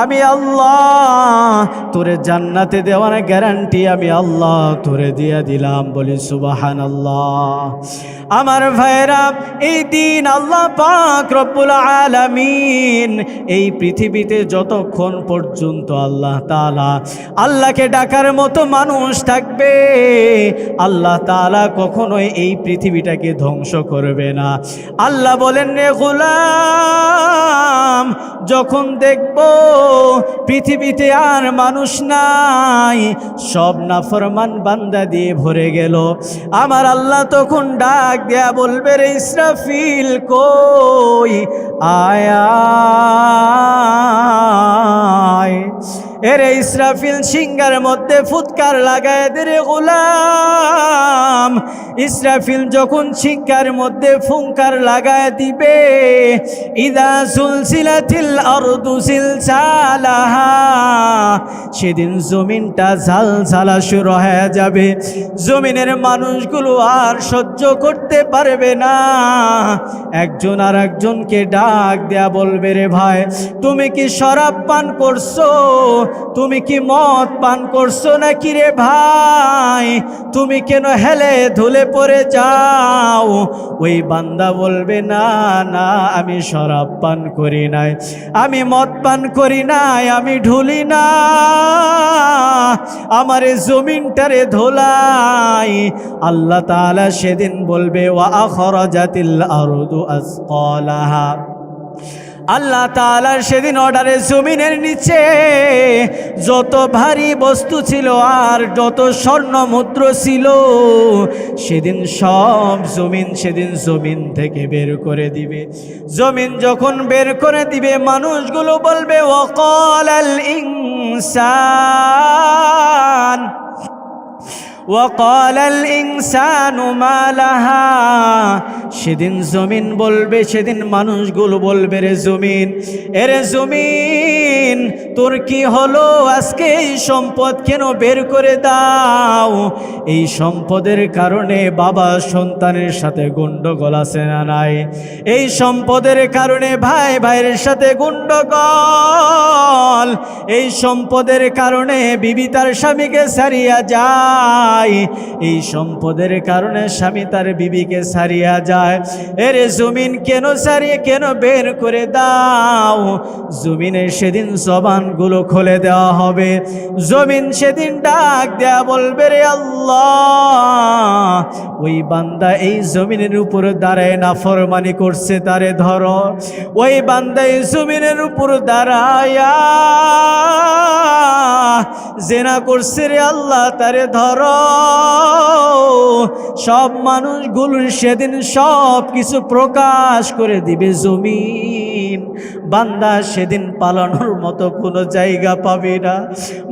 আমি আল্লাহ তোরে জান্নাতে দেওয়ার গ্যারান্টি আমি আল্লাহ তোরে দিয়ে দিলাম। বলি সুবহানাল্লাহ। আমার ভাইরা, এই দিন আল্লাহ পাক রব্বুল আলামিন এই পৃথিবীতে যতক্ষণ পর্যন্ত আল্লাহ তাআলা আল্লাহকে ডাকার মতো মানুষ থাকবে, আল্লাহ তাআলা কখনোই এই পৃথিবীটাকে ধ্বংস করবে না। আল্লাহ বলেন, রে গোলাম, যখন দেখব পৃথিবীতে আর মানুষ নাই, সব নাফরমান বান্দা দিয়ে ভরে গেল, আমার আল্লাহ তখন ডাক দেয়া বলবে, রে ইসরাফিল কই, আয়া এরে ইসরাফিল সিংহার মধ্যে ফুৎকার লাগায় দে রে গোলাম। ইসরাফিল যখন সিংহার মধ্যে ফুংকার লাগায় দিবে, ইদা সুলসিলাতিল আরদু সিলসালাহা, সেদিন জমিনটা ঝালঝালা শুরু হয়ে যাবে। জমিনের মানুষগুলো আর সহ্য করতে পারবে না। একজন আর একজনকে ডাক দেয়া বলবে, রে ভাই তুমি কি শরাব পান করছো? তুমি কি মদ পান করছো নাকি রে ভাই? তুমি কেন হেলে ধুলে পড়ে যাও? ওই বান্দা বলবে, না না, আমি শরাব পান করি নাই, আমি মদ পান করি নাই, আমি ঢুলি না, আমারে জমিনটারে ধোলাই। আল্লাহ তাআলা সেদিন বলবে, ওয়া আখরাজাতিল আরদু আসকালাহা, আল্লাহ তাআলার সেদিন অর্ডারে জমিনের নিচে যত ভারী বস্তু ছিল আর যত স্বর্ণ মুদ্রা ছিল, সেদিন সব সেদিন জমিন থেকে বের করে দিবে। জমিন যখন বের করে দিবে, মানুষগুলো বলবে, ওয়াকালাল ইনসান ওয়াকালাল ইনসানু মা লাহা, সেদিন জমিন বলবে, সেদিন মানুষগুলো বলবে, রে জমিন, এরে জমিন তোর কি হলো, আজকে এই সম্পদ কেন বের করে দাও? এই সম্পদের কারণে বাবা সন্তানের সাথে গন্ডগোল আছে না নাই? এই সম্পদের কারণে ভাই ভাইয়ের সাথে গন্ডগোল, এই সম্পদের কারণে বিবি তার স্বামীকে ছাড়িয়া যায়, এই সম্পদের কারণে স্বামী তার বিবিকে ছাড়িয়া যায়। এরে জমিন কেন ছাড়িয়ে, কেন বের করে দাও? জমিনের সেদিন জবানগুলো খুলে দেওয়া হবে। জমিন সেদিন ডাক দেয়া বলবে, রে আল্লাহ, ওই বান্দা এই জমিনের উপর দাঁড়ায় নাফরমানি করছে, তারে ধরো। ওই বান্দা এই জমিনের উপর দাঁড়ায়া জেনা করছে, রে আল্লাহ, তারে ধরো। সব মানুষগুলোর সেদিন সব কিছু প্রকাশ করে দিবে জমিন। বান্দা সেদিন পালানোর মতো কোনো জায়গা পাবে না।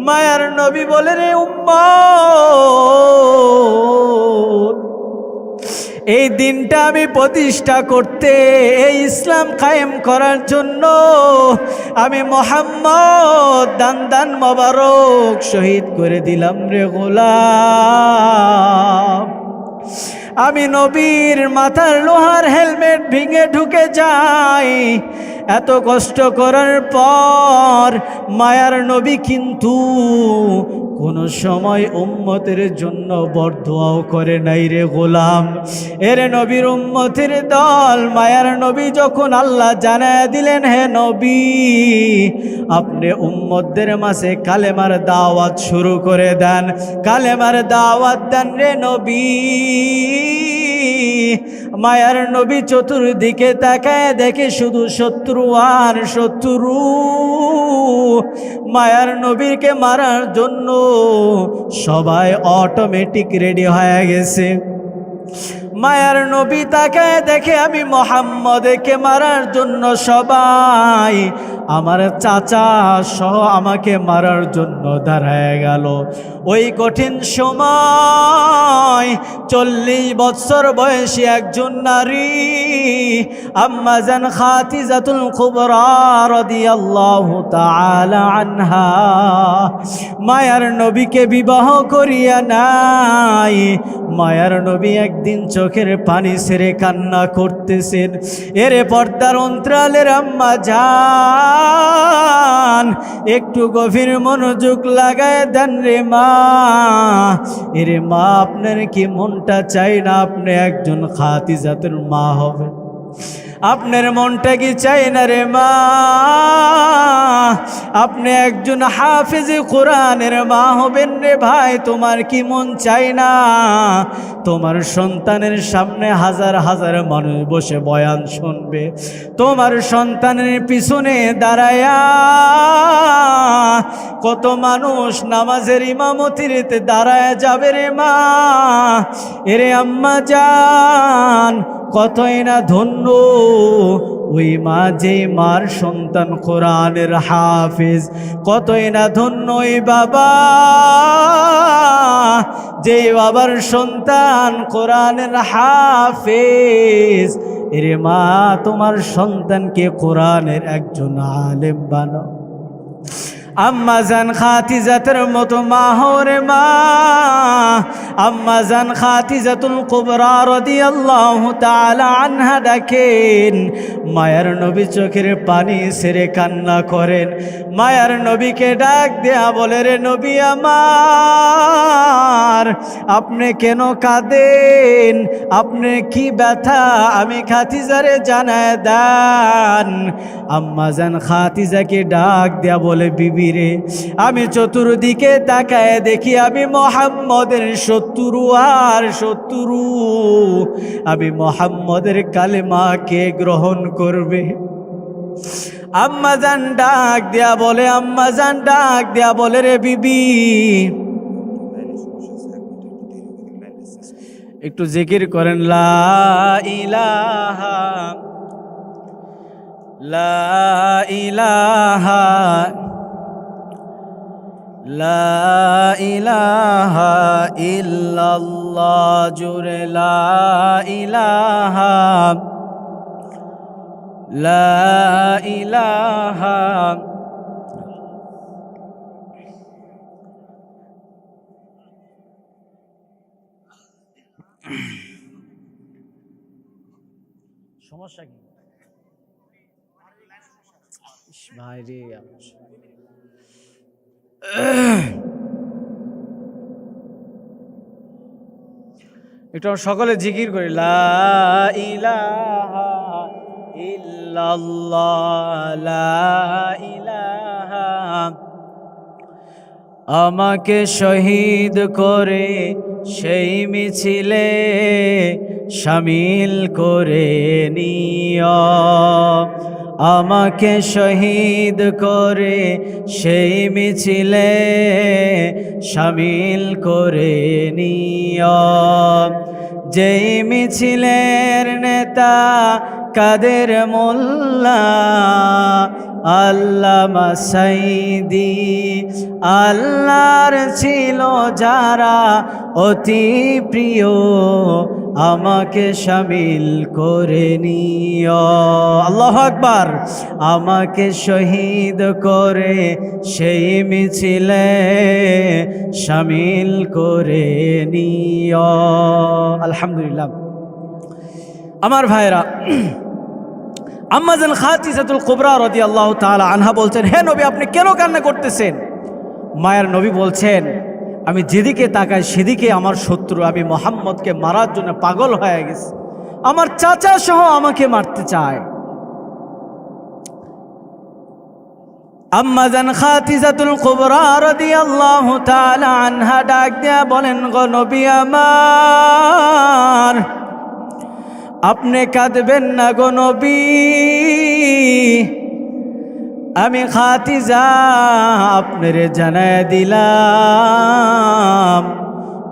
মায়ার নবী বলে, রে উম্মত, এই দিনটা আমি প্রতিষ্ঠা করতে, এই ইসলাম কায়েম করার জন্য আমি মুহাম্মদ দান মোবারক শহীদ করে দিলাম রে গোলাম। আমি নবীর মাথার লোহার হেলমেট ভেঙে ঢুকে যাই। এত কষ্ট করার পর মায়ার নবী কিন্তু কোনো সময় উম্মতের জন্য বরদোয়াও করে নাই রে গোলাম। এরে নবীর উম্মতের দল, মায়ার নবী যখন আল্লাহ জানায় দিলেন, হে নবী, আপনি উম্মতদের মাঝে কালেমার দাওয়াত শুরু করে দেন, কালেমার দাওয়াত দেন রে নবী। মায়ার নবী চতুর্দিকে তাকায় দেখে শুধু শত্রু আর শত্রু। মায়ার নবীকে মারার জন্য সবাই অটোমেটিক রেডি হয়ে গেছে। মায়ার নবী তাকায় দেখে আমি মুহাম্মদকে মারার জন্য সবাই আমার চাচা সহ আমাকে মারার জন্য দাঁড়ায় গেল। ওই কঠিন সময় 40 বছর বয়সী একজন নারী আম্মা জান খাদিজাতুল কুবরা রাদিয়াল্লাহু তাআলা আনহা মায়ার নবীকে বিবাহ করিয়া নাই। মায়ার নবী একদিন চোখের পানি ছেড়ে কান্না করতেছেন। এরে পর্দার অন্তরালের আম্মা জান, একটু গভীর মনোযোগ লাগায় দেন রে মা। এরে মা, আপনার কি মনটা চাই না আপনি একজন খাদিজাতুর মা হবেন? আপনার মনটা কি চাই না রে মা আপনি একজন হাফেজে কোরআনের মা হবেন রে ভাই? তোমার কি মন চাই না তোমার সন্তানের সামনে হাজার হাজার মানুষ বসে বয়ান শুনবে, তোমার সন্তানের পিছনে দাঁড়ায়া কত মানুষ নামাজের ইমামতিতে দাঁড়ায় যাবে রে মা? এরে আম্মা জান, কতই না ধন্য ওই মা, যে মার সন্তান কোরআনের হাফেজ। কতই না ধন্য ওই বাবা, যে বাবার সন্তান কোরআনের হাফেজ। এরে মা, তোমার সন্তানকে কোরআনের একজন আলেম বানাও। আম্মা জান খাদিজাতের মতো মা হরে মা। আম্মা জান খাদিজাতুল কুবরা রাদিয়াল্লাহু তাআলা আনহা ডাকেন। মায়ার নবী চোখের পানি ছেড়ে কান্না করেন। মায়ার নবীকে ডাক দেয়া বলে, রে নবী আমার, আপনি কেন কাঁদেন? আপনি কি ব্যথা আমি খাদিজারে জানায় দেন। আম্মা জান খাদিজাকে ডাক দেয়া বলে, বিবি রে, আমি চতুর্দিকে তাকায় দেখি আমি মুহাম্মদের শত্রু আর শত্রু। আমি মুহাম্মদের কালেমাকে গ্রহণ করবে। আম্মা জান ডাক দেয়া বলে, আম্মা জান ডাক দেয়া বলে, রে বিবি, একটু জিকির করেন, লা ইলাহা লা ইলাহা লা ইলাহা ইল্লাল্লাহ, জুড়ে লা ইলাহা, লা ইলাহা। সমস্যা কি ভাই রে? একটু সকলে জিকির করি, লা ইলাহা ইল্লাল্লাহ, লা ইলাহা। আমাকে শহীদ করে সেই মিছিলে শামিল করে নিও, আমাকে শহীদ করে সেই মিছিলে শামিল করে নিও। যেই মিছিলের নেতা কাদের মোল্লা, আল্লামা সাইদি, আল্লাহর ছিল যারা অতি প্রিয়, আমাকে শামিল করে নিও। আল্লাহু আকবার। আমাকে শহীদ করে সেই মিছিলে শামিল করে নিও। আলহামদুলিল্লাহ। আমার ভাইরা, আম্মা জান খাদিজাতুল কুবরা রাদিয়াল্লাহু তাআলা আনহা বলছেন, হে নবী, আপনি কেন কান্না করতেছেন? মায়ের নবী বলছেন, আমি যেদিকে তাকাই সেদিকে আমার শত্রু, আমি মুহাম্মদকে মারার জন্য পাগল হয়ে গেছি, আমার চাচা সহ আমাকে মারতে চায়। আম্মা জান খাদিজাতুল কুবরা রাদিয়াল্লাহু তাআলা আনহা ডাক দিয়া বলেন, গো নবী আমার, আপনি কাঁদবেন না গো নবী, আমি খাদিজা আপনারে জানায় দিলাম,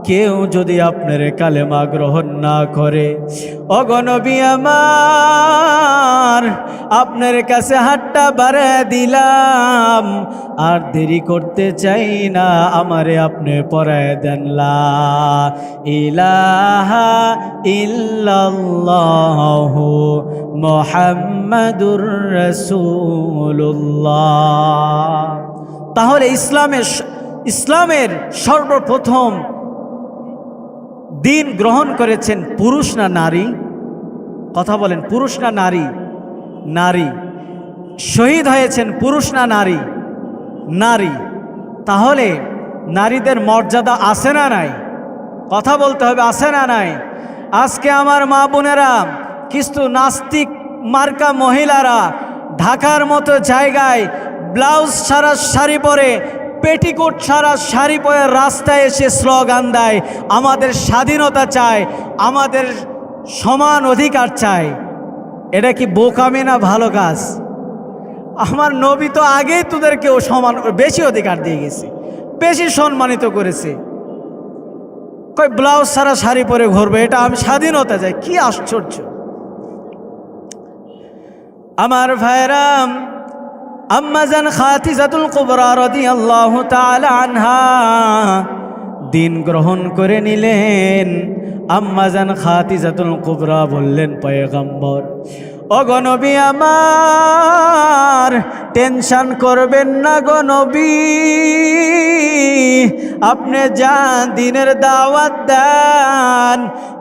কেউ যদি আপনার কালেমা গ্রহণ না করে, ও গো নবী আমার, আপনার কাছে হাতটা বাড়ায় দিলাম, আর দেরি করতে চাই না, আমারে আপনি পড়ায় দেন লা ইলাহা ইল্লাল্লাহু মুহাম্মাদুর রাসূলুল্লাহ। তাহলে ইসলামের সর্বপ্রথম দিন গ্রহণ করেছেন পুরুষ না নারী? কথা বলেন, পুরুষ না নারী? নারী। শহীদ হয়েছেন পুরুষ না নারী? নারী। তাহলে নারীদের মর্যাদা আছে না নাই? কথা বলতে হবে, আছে না নাই? আজকে আমার মা বোনেরা, কিছু নাস্তিক মার্কা মহিলারা ঢাকার মতো জায়গায় ব্লাউজ ছাড়া শাড়ি পরে, পেটিকোট ছাড়া শাড়ি পরে রাস্তায় এসে স্লোগান দেয়, আমাদের স্বাধীনতা চাই, আমাদের সমান অধিকার চাই। এটা কি বোকামি না ভালো কাজ? আমার নবী তো আগেই তোদেরকেও সমান, বেশি অধিকার দিয়ে গেছে, বেশি সম্মানিত করেছে। কই ব্লাউজ ছাড়া শাড়ি পরে ঘুরবে, এটা আমি স্বাধীনতা চাই? কি আশ্চর্য! আমার ভাইরা, আম্মা জান খাদিজাতুল কুবরা রাদিয়াল্লাহু তাআলা আনহা দিন গ্রহণ করে নিলেন। আম্মা জান খাদিজাতুল কুবরা বললেন, পয়গম্বর, ও গো নবী আমার, টেনশন করবেন না গো নবী, আপনি যান দিনের দাওয়াত দেন।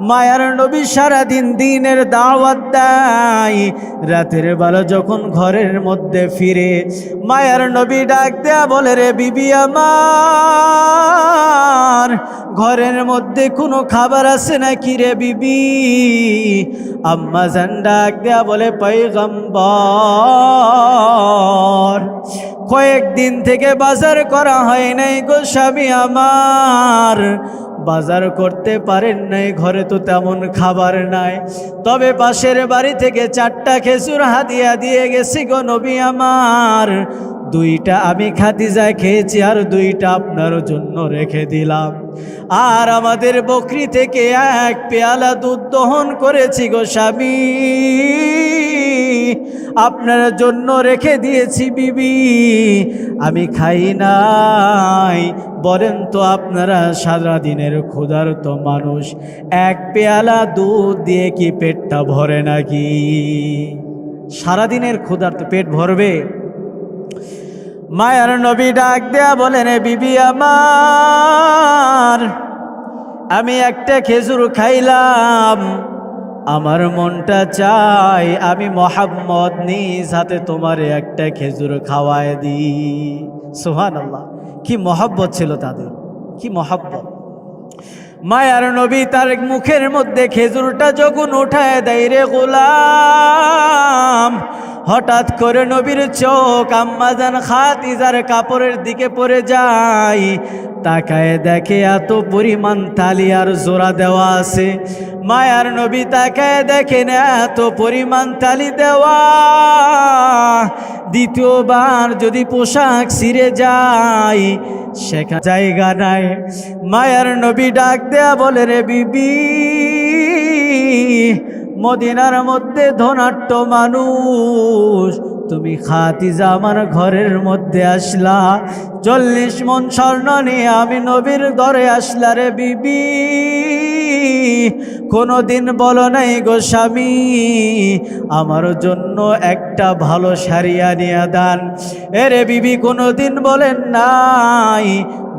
মায়ার নবী সারাদিন দিনের দাওয়াত দেয়, রাতের বেলা যখন ঘরের মধ্যে ফিরে, মায়ার নবী ডাক দেয়া বলে, রে বিবি আমার, ঘরের মধ্যে কোনো খাবার আছে নাকি রে বিবি? আম্মা জান ডাক দেয়া বলে, পয়গম্বর, কয়েকদিন থেকে বাজার করা হয় নাই গো স্বামী আমার, বাজার করতে পারেন নাই, ঘরে তো তেমন খাবার নাই, তবে পাশের বাড়ি থেকে 4টা খেজুর হাদিয়া দিয়ে গেছি গো নবী আমার, দুইটা আমি খাদিজা খেয়েছি আর দুইটা আপনার জন্য রেখে দিলাম। আর আমাদের বকরি থেকে এক পেয়ালা দুধ দহন করেছি গো স্বামী, আপনার জন্য রেখে দিয়েছি বিবি, আমি খাই নাই। বলেন তো আপনারা সারাদিনের ক্ষুধার্ত মানুষ, এক পেয়ালা দুধ দিয়ে কি পেটটা ভরে নাকি? সারাদিনের ক্ষুধার্ত পেট ভরবে? মায়ার নবী ডাক দেয়া বলেন, বিবি আমার, আমি একটা খেজুর খাইলাম, আমার মনটা চাই আমি মোহাম্মদ নিজ হাতে তোমার একটা খেজুর খাওয়ায় দিই। সুবহানাল্লাহ, কি মহব্বত ছিল তাদের, কি মহব্বত। মায়ার নবী তার মুখের মধ্যে খেজুরটা যখন উঠায় দেয় রে গোলাম, হঠাৎ করে নবীর চোখ আম্মাজান খাদিজার কাপড়ের দিকে পড়ে যায়। তাকায় দেখে এত পরিমাণ তালি আর জোড়া দেওয়া আছে। মায়ার নবী তাকায় দেখেন এত পরিমাণ তালি দেওয়া, দ্বিতীয়বার যদি পোশাক ছিঁড়ে যায় সেখানে জায়গা নাই। মায়ার নবী ডাক দেয়া বলে, রে বিবি, মদিনার মধ্যে ধনাঢ্য মানুষ, তুমি খাদিজা আমার ঘরের মধ্যে আসলা, 40 মণ স্বর্ণ নিয়ে আমি নবীর ঘরে আসলা রে বিবি, কোনোদিন বলো নাই গো স্বামী আমার জন্য একটা ভালো শাড়ি আনিয়া দান। এরে বিবি কোনোদিন বলেন নাই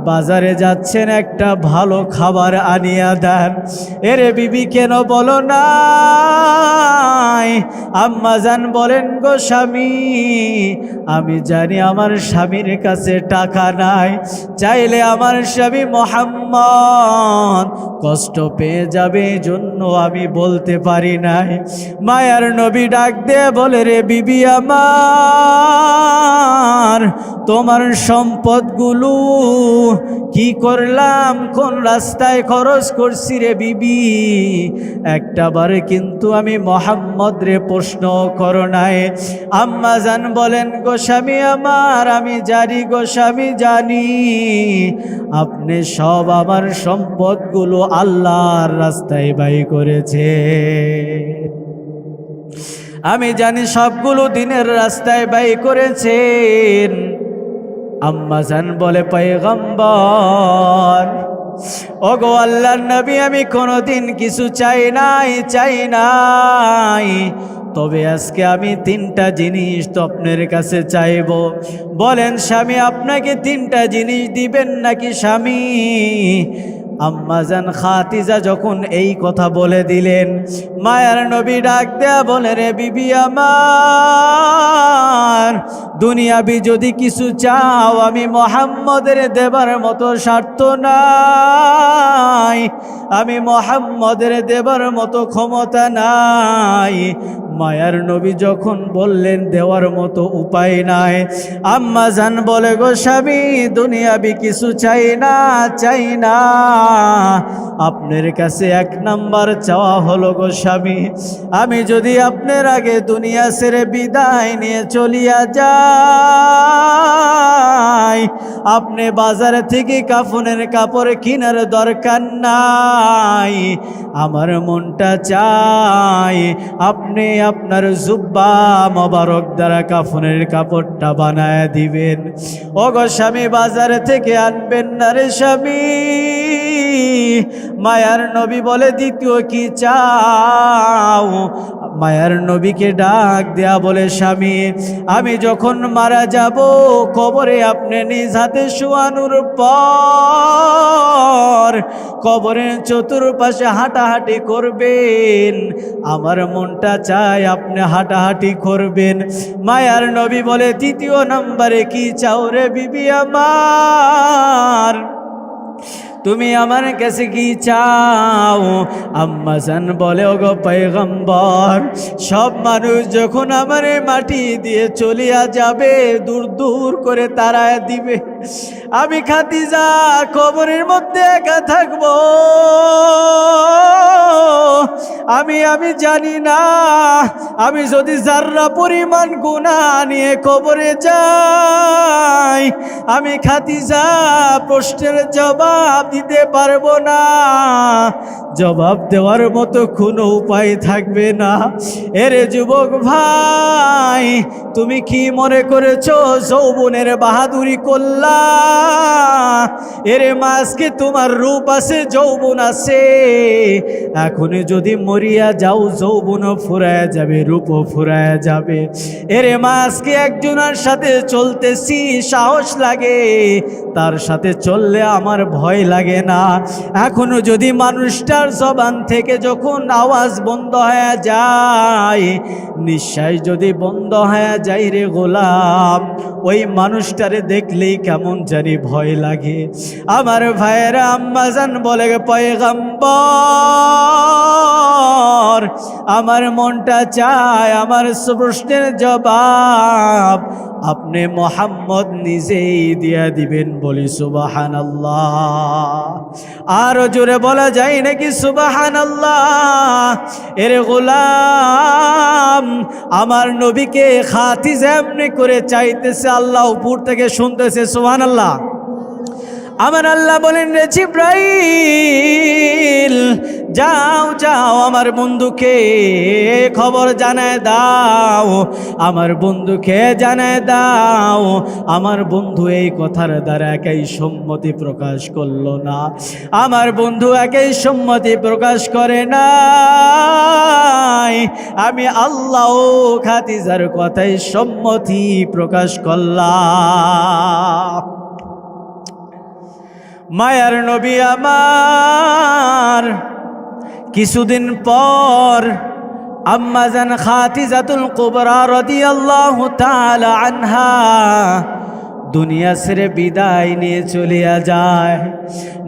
বাজারে যাচ্ছেন একটা ভালো খাবার আনিয়া দেন। এরে বিবি কেন বলো নাই? আম্মাজান বলেন, গো স্বামী, আমি জানি আমার স্বামীর কাছে টাকা নাই, চাইলে আমার স্বামী মোহাম্মদ কষ্ট পেয়ে যাবে, জন্য আমি বলতে পারি নাই। মায়ার নবী ডাক দিয়ে বলে, রে বিবি আমার, তোমার সম্পদগুলো কি করলাম, কোন রাস্তায় খরচ করছি রে বিবি, একটা বারে কিন্তু আমি মোহাম্মদ রে প্রশ্ন করো নাই। আম্মাজান বলেন, গোস্বামী আমার, আমি জানি গোস্বামী জানি, আপনি সব আমার সম্পদগুলো আল্লাহর রাস্তায় ব্যয় করেছে, আমি জানি সবগুলো দিনের রাস্তায় ব্যয় করেছেন। আম্মাজান বলে, পয়গম্বর, ওগো আল্লাহর নবী, আমি কোনোদিন কিছু চাই নাই, তবে আজকে আমি 3টা জিনিস তো আপনার কাছে চাইব। বলেন স্বামী, আপনাকে 3টা জিনিস দিবেন নাকি স্বামী? আম্মাজান খাদিজা যখন এই কথা বলে দিলেন, মায়ার নবী ডাক দেয়া বলে, রে বিবি আমার, দুনিয়াবি যদি কিছু চাও আমি মোহাম্মদের দেবার মতো স্বার্থ নাই, আমি মোহাম্মদের দেবার মতো ক্ষমতা নাই। মায়ার নবী যখন বললেন দেওয়ার মতো উপায় নাই, আম্মাজান বলে, গো স্বামী, দুনিয়াবি কিছু চাই না, আপনার কাছে 1 নাম্বার চাওয়া হলো গো স্বামী, আমি যদি আপনার আগে দুনিয়া ছেড়ে বিদায় নিয়ে চলিয়া যাই, আপনি বাজার থেকে কাফনের কাপড় কেনার দরকার নাই, আমার মনটা চাই আপনি আপনার জুব্বা মোবারক দ্বারা কাফনের কাপড়টা বানায় দিবেন। ও গো স্বামী, বাজার থেকে আনবেন না রে স্বামী। মায়ার নবী বলে, দ্বিতীয় কি চাও? মায়ার নবীকে ডাক দেয়া বলে, স্বামী, আমি যখন মারা যাব কবরে আপনি নিজ হাতে শোয়ানোর পর কবরের চতুর্পাশে হাঁটাহাঁটি করবেন, আমার মনটা চায় আপনি হাঁটাহাঁটি করবেন। মায়ার নবী বলে, 3 নম্বরে কি চাও রে বিবি আমার? তুমি আমার কাছে কি চাও? আম্মা জান বলে, ওগো পয়গম্বর, সব মানুষ যখন আমার মাটি দিয়ে চলিয়া যাবে, দূর দূর করে তাড়ায় দিবে, আমি খাদিজা কবরের মধ্যে একা থাকবো। আমি জানি না, আমি যদি যাররা পরিমাণ গুনাহ নিয়ে কবরে যাই, আমি খাদিজা প্রশ্নের জবাব দিতে পারবো না, জবাব দেওয়ার মতো কোনো উপায় থাকবে না। এরে যুবক ভাই, তুমি কি মনে করেছো যৌবনের বাহাদুরি করলা? এরে মা, আজকে তোমার রূপ আছে, যৌবন আছে, এখন যদি মরিয়া যাও যৌবনও ফুরায়া যাবে, রূপও ফুরায়া যাবে। এরে মা, আজকে একজনের সাথে চলতেছি সাহস লাগে, তার সাথে চললে আমার ভয় লাগে না। এখনো যদি মানুষটার জবান থেকে যখন আওয়াজ বন্ধ হয়ে যায়, নিঃশ্বাস যদি বন্ধ হয়ে যায় রে গোলাম, ওই মানুষটারে দেখলেই কেমন জানি ভয় লাগে। আমার ভাইয়েরা, আম্মা জান বলে, পয়গম্বর, আমার মনটা চায় আমার প্রশ্নের জবাব আপনি মোহাম্মদ নিজেই দিয়া দিবেন। বলি সুবহানাল্লাহ। আরো জোরে বলা যায় নাকি সুবহানাল্লাহ? এর গোলাম আমার নবীকে খাদিজা এমনি করে চাইতেছে, আল্লাহ উপর থেকে শুনতেছে। সুবহানাল্লাহ। আমার আল্লাহ বলেন, রে জিবরাইল, যাও যাও আমার বন্ধুকে খবর জানায় দাও, আমার বন্ধুকে জানায় দাও। আমার বন্ধু এই কথার দ্বারা একাই সম্মতি প্রকাশ করলো না, আমার বন্ধু একাই সম্মতি প্রকাশ করে নাই, আমি আল্লাহ খাদিজার কথাই সম্মতি প্রকাশ করলাম। মায়ার নবী আমার কিছুদিন পর আম্মা জান খাদিজাতুল কুবরা রাদিয়াল্লাহু তাআলা আনহা দুনিয়া ছেড়ে বিদায় নিয়ে চলিয়া যায়।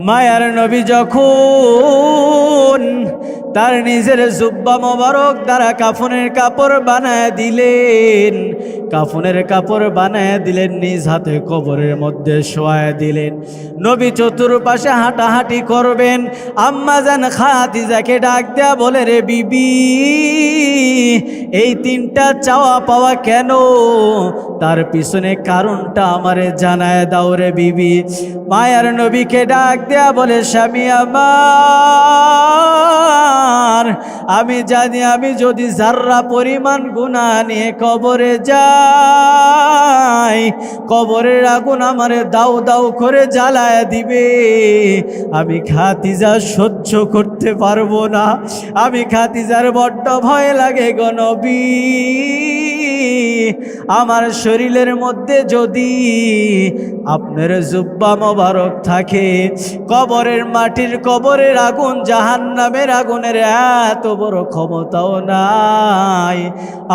মায়ার নবী যখন তার নিজের জুব্বা মোবারক দ্বারা কাফনের কাপড় বানায় দিলেন, কাফনের কাপড় বানায় দিলেন, নিজ হাতে কবরের মধ্যে শোয়ায় দিলেন। নবী চতুর্পাশে হাঁটাহাঁটি করবেন। আম্মা জান খাদিজাকে ডাক দেয়া বলে, রে বিবি, এই তিনটা চাওয়া পাওয়া কেন? তার পিছনে কারণটা আমারে জানায় দাও রে বিবি। মায়ার নবীকে ডাক দেয়া বলে, স্বামী আমার, আমি জানি আমি যদি যাররা পরিমাণ গুনাহ নিয়ে কবরে যাই, কবরের আগুন আমারে দাউ দাউ করে জ্বালায় দিবে, আমি খাদিজা সহ্য করতে পারবো না, আমি খাদিজার বড্ড ভয় লাগে গো নবী। আমার শরীরের মধ্যে যদি আপনার জুব্বা মোবারক থাকে, কবরের মাটির কবরের আগুন জাহান্নামের আগুনের এত বড় ক্ষমতাও নাই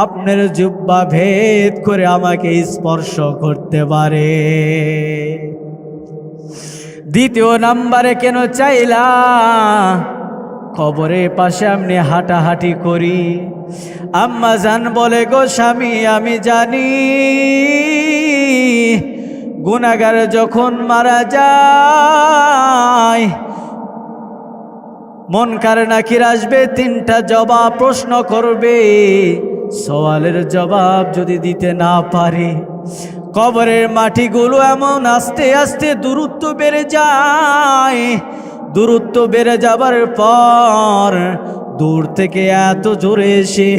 আপনার জুব্বা ভেদ করে আমাকে স্পর্শ করতে পারে। দ্বিতীয় নাম্বারে কেন চাইলা? কবরের পাশে আমি হাঁটাহাঁটি করি। আম্মা জান বলে, গো স্বামী, আমি জানি গুনাহগার যখন মারা যায় মুনকার নাকির আসবে, তিনটা জবাব প্রশ্ন করবে, সওয়ালের জবাব যদি দিতে না পারে কবরের মাটিগুলো এমন আস্তে আস্তে দূরত্ব বেড়ে যায়। দূরত্ব বেড়ে যাবার পর দূর থেকে এত জোরে এসে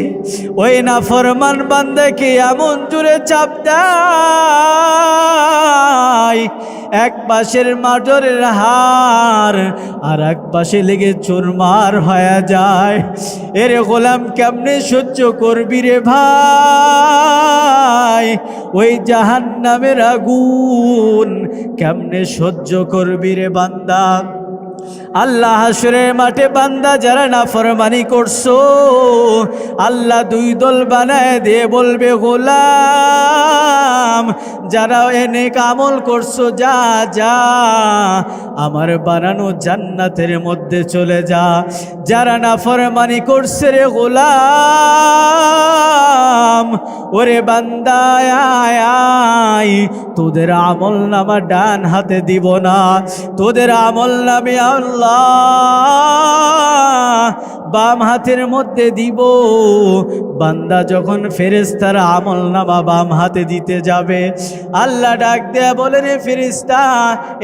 ওই নাফরমান বান্দাকে এমন জোরে চাপ দেয়, এক পাশের মাটরের হাড় আর এক পাশে লেগে চুরমার হয়ে যায়। এরে গোলাম, কেমনে সহ্য করবি রে ভাই ওই জাহান্নামের আগুন? কেমনে সহ্য করবি রে বান্দা? আল্লাহ হাসরের মাঠে বান্দা যারা নাফরমানি করছো, আল্লাহ দুই দল বানায় দিয়ে বলবে, গোলাম যারা নেক আমল করছো, যা যা আমার বানানো জান্নাতের মধ্যে চলে যা। যারা নাফরমানি করছে রে গোলাম, ওরে বান্দা আয় আয়, তোদের আমল নামা ডান হাতে দিব না, তোদের আমল নামে আল্লাহ বাম হাতের মধ্যে দিব। বান্দা যখন ফেরেশতার আমল নামা বাম হাতে দিতে যাবে, আল্লাহ ডাক দেয়া বলে, রে ফেরেশতা,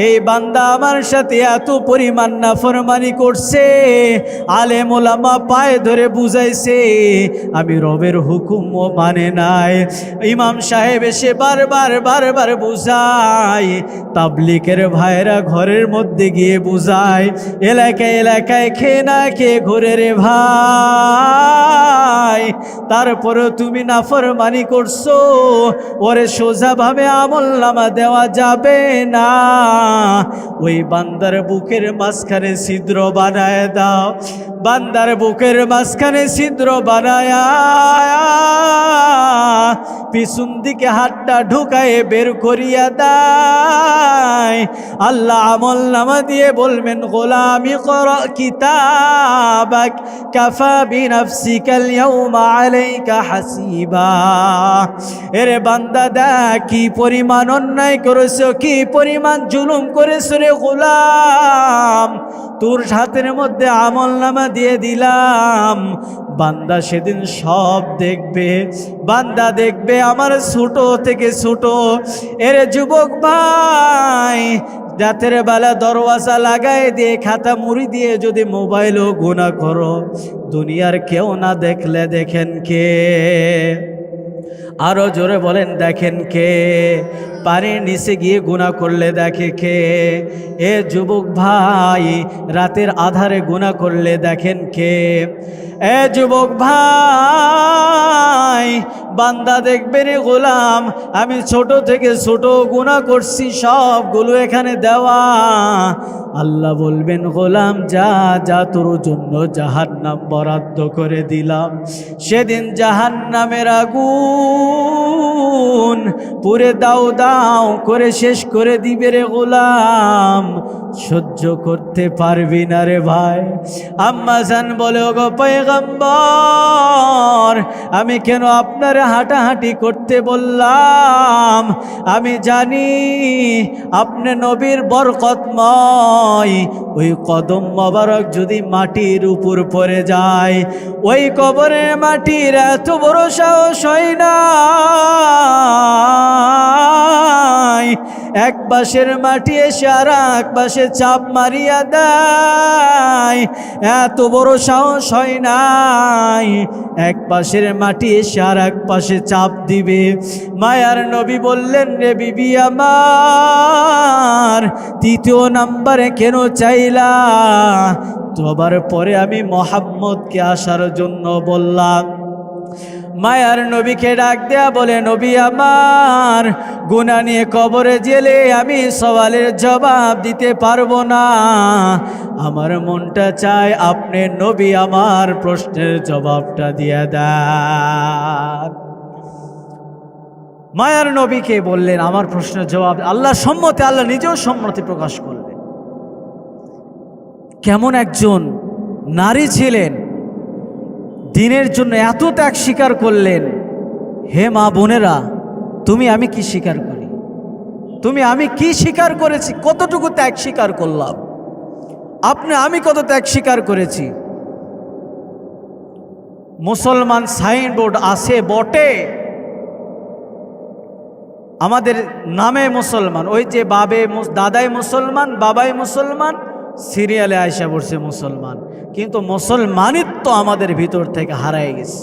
এই বান্দা আমার সাথে এত পরিমাণ নাফরমানি করছে, আলেম ওলামা পায়ে ধরে বুঝাইছে, আমি রবের হুকুমও মানে নাই। ইমাম সাহেব এসে বারবার বুঝায়, তাবলিগের ভাইরা ঘরের মধ্যে গিয়ে বুঝায়, এলাকায় খেয়ে না খেয়ে ঘুরে রে ভাই, তারপরে তুমি নাফরমানি করছো, ওরে সোজাভাবে আমলনামা দেওয়া যাবে না। ওই বান্দার বুকের মাঝখানে ছিদ্র বানায় দাও, বান্দার বুকের মাঝখানে ছিদ্র বানায় পিছন দিকে হাতটা ঢুকায়ে বের করিয়া দেয়। আল্লাহ আমলনামা দিয়ে বলবেন, গোলামি করা কিতাবাক কাফা বিনাফসিকাল ইয়াউমা আলাইকা হাসিবা। এরে বান্দা দেখ কি পরিমাণ অন্যায় করেছো, কি পরিমাণ জুলুম করেছো রে গোলাম, তোর হাতের মধ্যে আমলনামা দিয়ে দিলাম। বান্দা সেদিন সব দেখবে, বান্দা দেখবে আমার ছোট থেকে ছোট। এরে যুবক ভাই, রাতের বেলা দরওয়াজা লাগাই দিয়ে খাতা মুড়ি দিয়ে যদি মোবাইলও গুনাহ করো, দুনিয়ার কেউ না দেখলে দেখেন কে? আরো জোরে বলেন, দেখেন কে? পানির নিচে গিয়ে গুনাহ করলে দেখে কে? এ যুবক ভাই, রাতের আধারে গুনাহ করলে দেখেন কে? এ যুবক ভাই, বান্দা দেখবে রে গোলাম, আমি ছোট থেকে ছোট গুনাহ করছি, সবগুলো এখানে দেওয়া। আল্লাহ বলবেন, গোলাম যা যা, তোর জন্য জাহান্নাম বরাদ্দ করে দিলাম। সেদিন জাহান্নামের আগুন পুরে দাও দাও করে শেষ করে দিবে রে গোলাম, সহ্য করতে পারবি না রে ভাই। আম্মা জান বলে, ওগো পয়গম্বর, আমি কেন আপনার হাঁটাহাঁটি করতে বললাম? আমি জানি আপনি নবীর বরকতময়, ওই কদম মোবারক যদি মাটির উপর পড়ে যায়, ওই কবরের মাটির এত বড় সাহস হয় না। এক পাশের মাটি এসে আর এক পাশে চাপ মারিয়া দেয়, এত বড় সাহস হয় নাই। এক পাশের মাটি এসে আর এক পাশে চাপ দিবে। মায়ার নবী বললেন, রে বিবি আমার, তৃতীয় নাম্বারে কেন চাইলা? তোবার পরে আমি মোহাম্মদকে আসার জন্য বললাম। মায়ার নবীকে ডাক দেয়া বলে, নবী আমার, গুনাহ নিয়ে কবরে জেলে আমি সওয়ালের জবাব দিতে পারবো না। আমার মনটা চায় আপনি নবী আমার প্রশ্নের জবাবটা দিয়ে দেন। মায়ার নবীকে বললেন, আমার প্রশ্নের জবাব আল্লাহ সম্মতি, আল্লাহ নিজেও সম্মতি প্রকাশ করলেন। কেমন একজন নারী ছিলেন, দিনের জন্য এত ত্যাগ স্বীকার করলেন। হে মা বোনেরা, তুমি আমি কি স্বীকার করি? আমি কি স্বীকার করেছি? কতটুকু ত্যাগ স্বীকার করলাম? আমি কত ত্যাগ স্বীকার করেছি? মুসলমান সাইনবোর্ড আছে বটে, আমাদের নামে মুসলমান, ওই যে দাদাই মুসলমান, বাবাই মুসলমান, সিরিয়ালে আয়সা পড়ছে মুসলমান, কিন্তু মুসলমানিত্ব আমাদের ভিতর থেকে হারায় গেছে।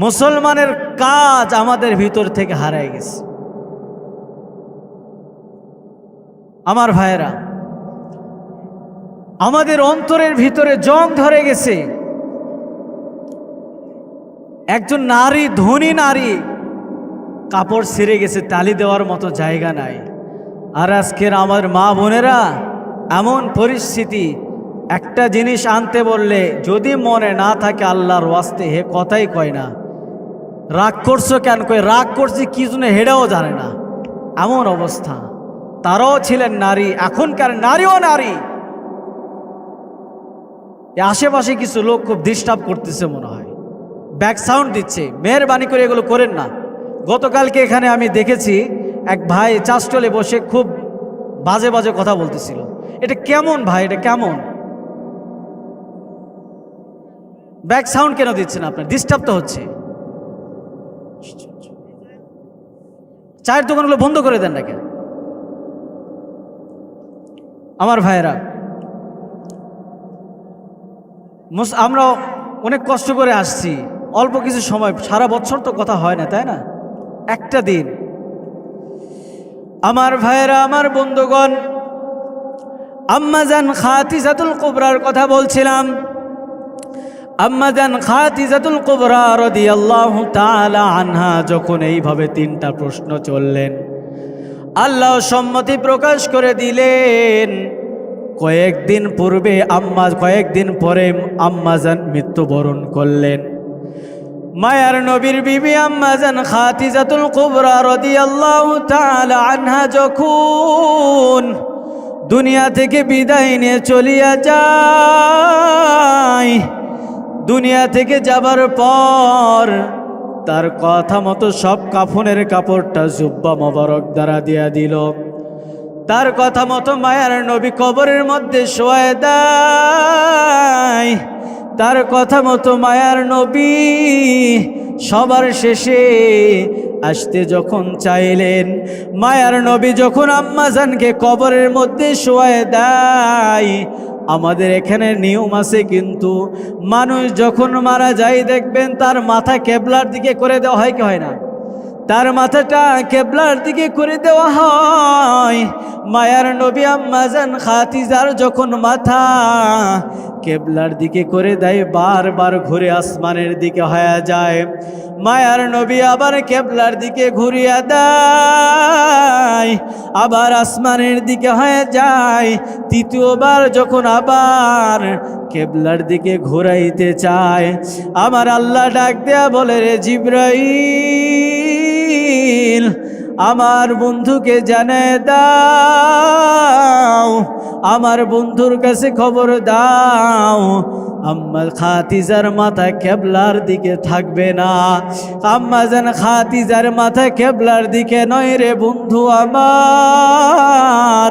মুসলমানের কাজ আমাদের ভিতর থেকে হারায় গেছে। আমার ভাইয়েরা, আমাদের অন্তরের ভিতরে জং ধরে গেছে। একজন নারী, ধনী নারী, কাপড় ছিঁড়ে গেছে, তালি দেওয়ার মতো জায়গা নাই। আর আজকের আমার মা বোনেরা, এমন পরিস্থিতি, একটা জিনিস আনতে বললে যদি মনে না থাকে আল্লাহর ওয়াস্তে, হে কথাই কয় না। রাগ করছো কেন? কই রাগ করছি কি জন্য হেডাও জানে না, এমন অবস্থা। তারাও ছিলেন নারী, এখনকার নারীও নারী। আশেপাশে কিছু লোক খুব ডিস্টার্ব করতেছে মনে হয়, ব্যাক সাউন্ড দিচ্ছে। মেহরবানি করে এগুলো করেন না। গতকালকে এখানে আমি দেখেছি এক ভাই চাষটলে বসে খুব বাজে বাজে কথা বলতেছিল। এটা কেমন ভাই? এটা কেমন? ব্যাক সাউন্ড কেন দিচ্ছেন আপনার? ডিস্টার্ব তো হচ্ছে। চায়ের দোকানগুলো বন্ধ করে দেন না কেন? আমার ভাইয়েরা, আমরা অনেক কষ্ট করে আসছি, অল্প কিছু সময়, সারা বছর তো কথা হয় না, তাই না? একটা দিন। আমার ভাইয়েরা, আমার বন্ধুগণ, আম্মাজান খাদিজাতুল কুবরার কথা বলছিলাম। আম্মাজান খাদিজাতুল কুবরা রাদিয়াল্লাহু তাআলা আনহা যখন এইভাবে 3টা প্রশ্ন চললেন, আল্লাহ সম্মতি প্রকাশ করে দিলেন। কয়েকদিন পরে আম্মাজান মৃত্যুবরণ করলেন। মায়ার নবীর বিবি আম্মাজান খাদিজাতুল কুবরা রাদিয়াল্লাহু তাআলা আনহা যখন দুনিয়া থেকে বিদায় নিয়ে চলিয়া যায়, দুনিয়া থেকে যাবার পর তার কথা মতো সব কাফনের কাপড়টা জুব্বা মোবারক দ্বারা দিয়া দিল। তার কথা মতো মায়ার নবী কবরের মধ্যে শোয়া দেয়। তার কথা মতো মায়ার নবী সবার শেষে আসতে যখন চাইলেন, মায়ার নবী যখন আম্মাজানকে কবরের মধ্যে শোয়া দেয়, আমাদের এখানে নিয়ম আছে কিন্তু মানুষ যখন মারা যায় দেখবেন তার মাথা কেবলার দিকে করে দেওয়া হয় কি হয় না? তার মাথাটা কেবলার দিকে করে দেওয়া হয়। মায়ার নবী আম্মাজান খাদিজার যখন মাথা কেবলার দিকে করে দেয়, বারবার ঘুরে আসমানের দিকে হয়ে যায়। মায়ার নবী আবার কেবলার দিকে ঘুরিয়ে দেয়, আবার আসমানের দিকে হয়ে যায়। তৃতীয়বার যখন আবার কেবলার দিকে ঘুরাইতে চায়, আমার আল্লাহ ডাক দেয়া বলে, রে জিবরাইল, আমার বন্ধুকে জানায় দাও, আমার বন্ধুর কাছে খবর দাও, আম্মা খাদিজার মাথা কেবলার দিকে থাকবে না। আম্মাজান খাদিজার মাথা কেবলার দিকে নয় রে বন্ধু আমার,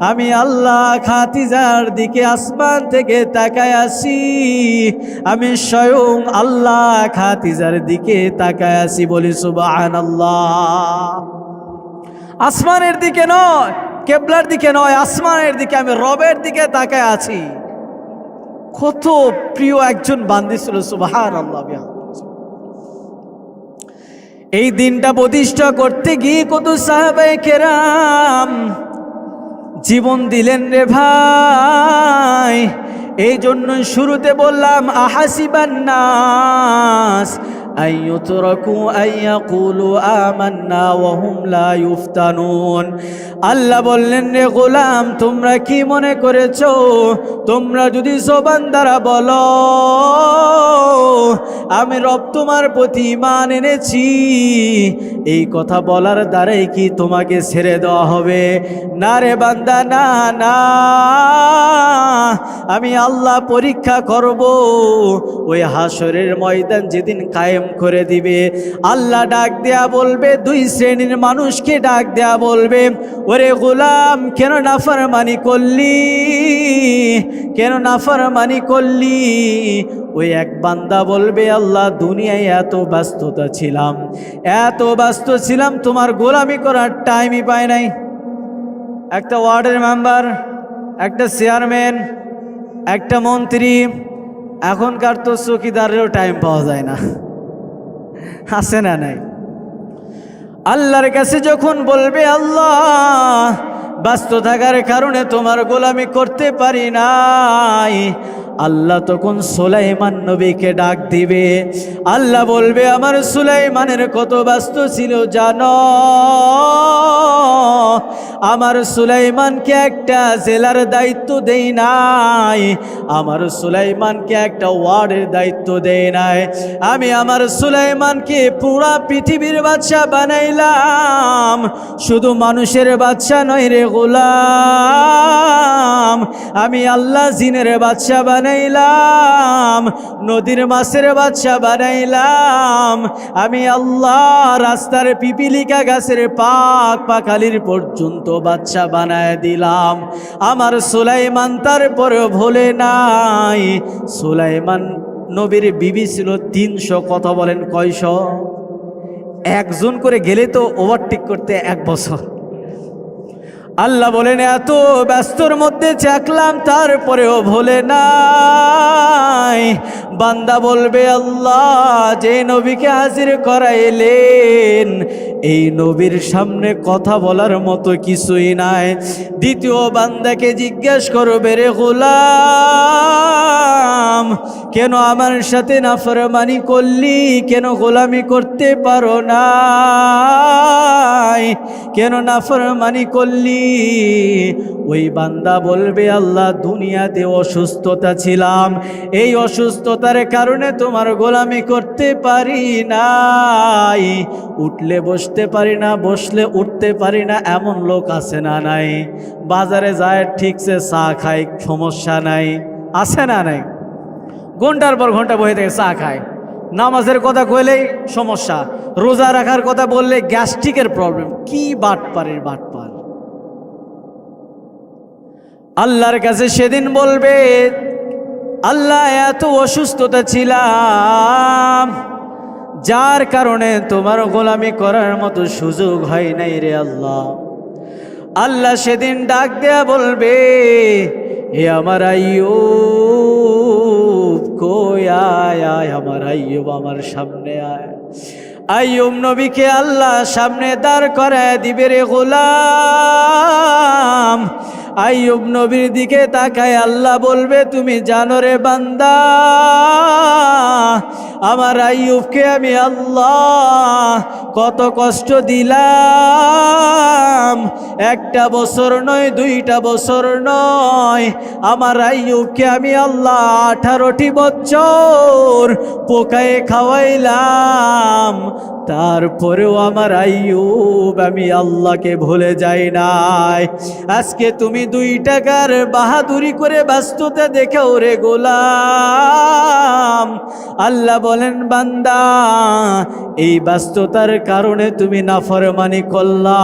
আমি আল্লাহ খাদিজার দিকে আসমান থেকে তাকায় আসি, আমি স্বয়ং আল্লাহ খাদিজার দিকে তাকায় আসি। বলি সুবহানাল্লাহ। আসমানের দিকে নয়, কেবলার দিকে নয়, আসমানের দিকে, আমি রবের দিকে তাকায় আছি। কত প্রিয় একজন বান্দী ছিল, সুবহানাল্লাহ। এই দিনটা প্রতিষ্ঠা করতে গিয়ে কত সাহাবায়ে কেরাম জীবন দিলেন রে ভাই। এই জন্য শুরুতে বললাম, আহাসিবান নাস আইয়ুতরাকু আইয়াকুলু আমান্না ওয়া হুম লা ইফতানুন। আল্লাহ বললেন, রে গোলাম, তোমরা কি মনে করেছো তোমরা যদি জবান দ্বারা বলো আমি রব তোমার প্রতি ঈমান এনেছি, এই কথা বলার দ্বারাই কি তোমাকে ছেড়ে দেওয়া হবে? না রে বান্দা, না না, আমি আল্লাহ পরীক্ষা করব। ওই হাসরের ময়দান যেদিন কায়েম করে দিবে, আল্লাহ ডাক দেয়া বলবে, 2 শ্রেণীর মানুষকে ডাক দেয়া বলবে, ওরে গোলাম, কেন নাফরমানি করলি, কেন নাফরমানি করলি? ওই এক বান্দা বলবে, আল্লাহ দুনিয়ায় এত ব্যস্ততা ছিলাম, এত ব্যস্ত ছিলাম, তোমার গোলামি করার টাইমই পাই নাই। একটা ওয়ার্ডের মেম্বার, একটা চেয়ারম্যান, একটা মন্ত্রী, এখনকার তো চৌকিদারেরও টাইম পাওয়া যায় না, আছে না নাই? আল্লাহর কাছে যখন বলবে, আল্লাহ ব্যস্ত থাকার কারণে তোমার গোলামি করতে পারি নাই, আল্লাহ তখন সুলাইমান নবীকে ডাক দিবে। আল্লাহ বলবে, আমার সুলাইমানের কত ব্যস্ত ছিল জানো? আমার সুলাইমানকে একটা জেলার দায়িত্ব দেই নাই, আমার সুলাইমানকে একটা ওয়ার্ডের দায়িত্ব দেই নাই, আমি আমার সুলাইমানকে পুরা পৃথিবীর বাদশা বানাইলাম। শুধু মানুষের বাদশা নয় রে গোলাম, আমি আল্লাহ জিনের বাদশা বানাইলাম, নদীর মাছের বাদশা বানাইলাম, আমি আল্লাহ রাস্তার পিপিলিকা গাছের পাক পাখালির পর্যন্ত বাদশা বানায় দিলাম। আমার সুলাইমান তারপরেও ভোলে নাই। সুলাইমান নবীর বিবি ছিল 300। কথা বলেন কয়শ? একজন করে গেলে তো ওভারটেক করতে 1 বছর। আল্লাহ বলেন এত ব্যস্তর মধ্যে চাকলাম তারপরেও ভোলে নাই। বান্দা বলবে আল্লাহ যে নবীকে হাজির করাইলেন এই নবীর সামনে কথা বলার মতো কিছুই নাই। দ্বিতীয় বান্দাকে জিজ্ঞেস করবে রে গোলাম কেন আমার সাথে নাফরমানি করলি, কেন গোলামি করতে পারো না, কেন নাফরমানি করলি? ওই বান্দা বলবে আল্লাহ দুনিয়াতে অসুস্থতা ছিলাম, এই অসুস্থতার কারণে তোমার গোলামি করতে পারি নাই। উঠলে বসতে পারি না, বসলে উঠতে পারি না, এমন লোক আছে না নাই? বাজারে যায় ঠিকছে চা খায়, সমস্যা নাই, আছে না নাই? ঘন্টার পর ঘন্টা বসে থেকে চা খায়। নামাজের কথা কইলেই সমস্যা, রোজা রাখার কথা বললে গ্যাস্ট্রিকের প্রবলেম। কি বাটপারের বাটপার! আল্লাহর কাছে সেদিন বলবে আল্লাহ এত অসুস্থতা ছিলাম যার কারণে তোমার গোলামি করার মতো সুযোগ হয় নাই রে আল্লাহ। আল্লাহ সেদিন ডাক দেয়া বলবে এ আমার আইয়ুব কই আয় আয়, আমার আইয়ুব আমার সামনে আয়। আইয়ুব নবীকে আল্লাহ সামনে দাঁড় করায় দিবে রে গোলাম। আইয়ুব নবীর দিকে তাকায় আল্লাহ বলবে তুমি জানো রে বান্দা আমার আইয়ুবকে আমি আল্লাহ কত কষ্ট দিলাম। 1টা বছর নয়, 2টা বছর নয়, আমার আইয়ুবকে আমি আল্লাহ 18টি বছর পোকায় খাওয়াইলাম। তারপরেও আমার আইয়ুব আমি আল্লাহকে ভুলে যাই নাই। আজকে তুমি 2 টাকার বাহাদুরি করে ব্যস্ততা দেখাও রে গোলাম। আল্লাহ বলেন বান্দা এই ব্যস্ততার কারণে তুমি নাফরমানি করলা,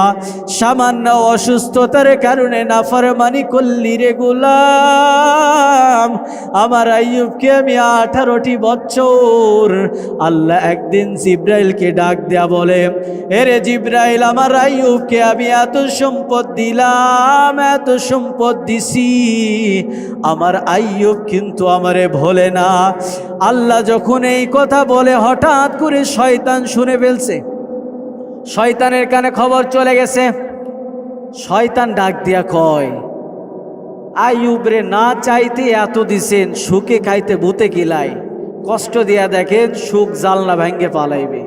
সামান্য অসুস্থতার কারণে নাফরমানি করলি রে গোলাম। আমার আইয়ুবকে আমি 18টি বছর। আল্লাহ একদিন জিব্রাইলকে ডাক দেয়া বলে এরে জিব্রাইল আমার আইয়ুবকে আমি এত সম্পদ দিলাম, এত সম্পদ দিছি, আমার আইয়ুব কিন্তু আমারে ভোলে না। আল্লাহ যখন এই কথা বলে হঠাৎ করে শয়তান শুনে ফেলছে, শয়তানের কানে খবর চলে গেছে। শয়তান ডাক দিয়া কয় আইয়ুব রে না চাইতে এত দিছেন, সুখে খাইতে ভূতে কিলাই, কষ্ট দিয়া দেখেন সুখ জালনা ভেঙ্গে পালাইবে।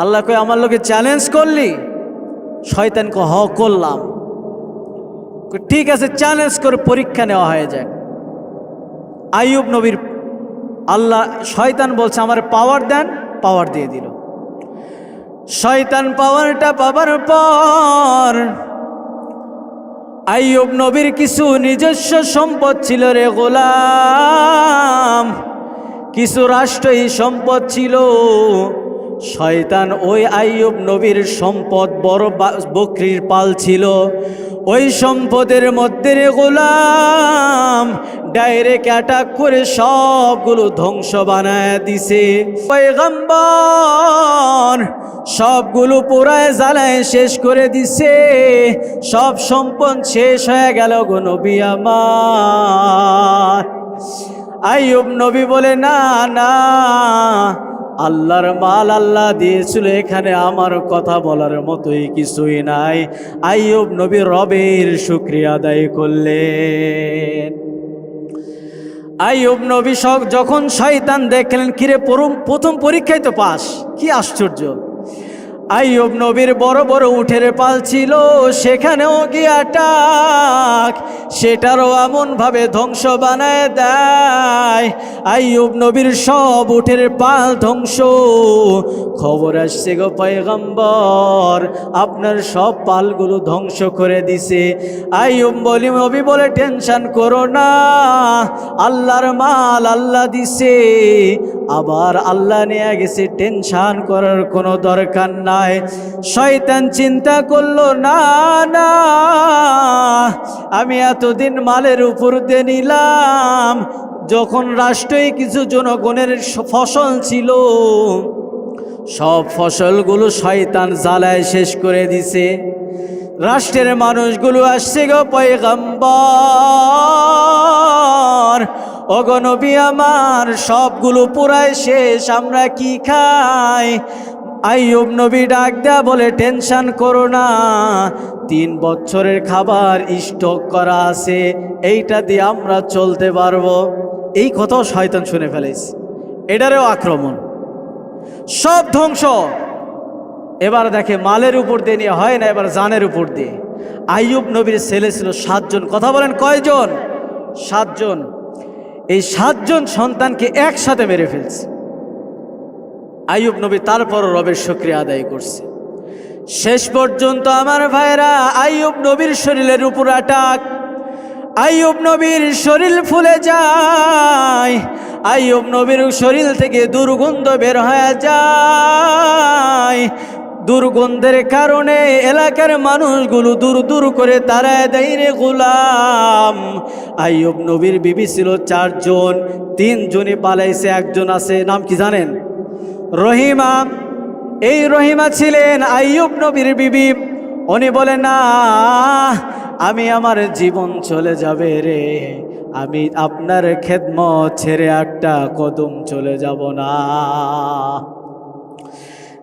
আল্লাহ কয় আমার লোকে চ্যালেঞ্জ করলি? শয়তান কয় হ করলাম। ঠিক আছে চ্যালেঞ্জ করে পরীক্ষা নেওয়া হয়ে যায়। আইয়ুব নবীর আল্লাহ শয়তান বলছে আমার পাওয়ার দেন, পাওয়ার দিয়ে দিল। শয়তান পাওয়ারটা পাবার পর আইয়ুব নবীর কিছু নিজস্ব সম্পদ ছিল রে গোলাম, কিছু রাষ্ট্রীয় সম্পদ ছিল। শয়তান ওই আইয়ুব নবীর সম্পদ বড় বকরির পাল ছিল, ওই সম্পদের মধ্যে রে গোলাম ডাইরেক্ট অ্যাটাক করে সবগুলো ধ্বংস বানায় দিছে। পয়গম্বর সবগুলো পোড়ায় জ্বালায় শেষ করে দিছে, সব সম্পদ শেষ হয়ে গেল গো নবী আমার। আইয়ুব নবী বলে না না, আল্লাহর মাল আল্লাহ দিয়েছিল, এখানে আমার কথা বলার মতোই কিছুই নাই। আইয়ুব নবী রবের শুকরিয়া আদায় করলেন। আইয়ুব নবী যখন শয়তান দেখলেন কিরে প্রথম পরীক্ষায় তো পাস, কি আশ্চর্য। আইয়ুব নবীর বড় বড় উটের পাল ছিল, সেখানেও গিয়া টাক সেটারও এমনভাবে ধ্বংস বানায় দেয়। আইয়ুব নবীর সব উটের পাল ধ্বংস। খবর আসছে গো পয়গম্বর, আপনার সব পালগুলো ধ্বংস করে দিছে। আইয়ুব নবী বলে টেনশন করো না, আল্লাহর মাল আল্লাহ দিছে, আবার আল্লাহ নিয়ে গেছে, টেনশন করার কোনো দরকার নাই। শয়তান চিন্তা করলো না না, আমি এতদিন মালের উপর দিয়ে নিলাম, যখন রাষ্ট্রই কিছু জনগণের ফসল ছিল, সব ফসলগুলো শয়তান জ্বালায় শেষ করে দিছে। রাষ্ট্রের মানুষগুলো আসছে গো পয়গম্বর, ওগো নবী আমার, সবগুলো পুরাই শেষ, আমরা কি খাই? আইয়ুব নবী ডাক দেয়া বলে টেনশন করো না, 3 বছরের খাবার স্টক করা আছে, এইটা দিয়ে আমরা চলতে পারবো। এই কথাও শয়তান শুনে ফেলেছে, এটারেও আক্রমণ, সব ধ্বংস। এবার দেখে মালের উপর দিয়ে নিয়ে হয় না, এবার জানের উপর দিয়ে। আইয়ুব নবীর ছেলে ছিল 7 জন, কথা বলেন কয়জন? 7 জন। এই 7 জন সন্তানকে একসাথে মেরে ফেলছে। আইয়ুব নবী তারপরও রবের শুকরিয়া আদায় করছে। শেষ পর্যন্ত আমার ভাইরা, আইয়ুব নবীর শরীরের উপর আটাক, আইয়ুব নবীর শরীর ফুলে যায়, আইয়ুব নবীর শরীর থেকে দুর্গন্ধ বের হয়ে যায়। দুর্গন্ধের কারণে এলাকার মানুষগুলো দূর দূর করে তাড়ায় দেয় রে গোলাম। আইয়ুব নবীর বিবি ছিল 4 জন, 3 জনই পালাইছে, একজন আছে, নাম কি জানেন? রহিমা। এই রহিমা ছিলেন আইয়ুব নবীর বিবি। উনি বলে না, আমি আমার জীবন চলে যাবে রে, আমি আপনার খেদমত ছেড়ে একটা কদম চলে যাব না।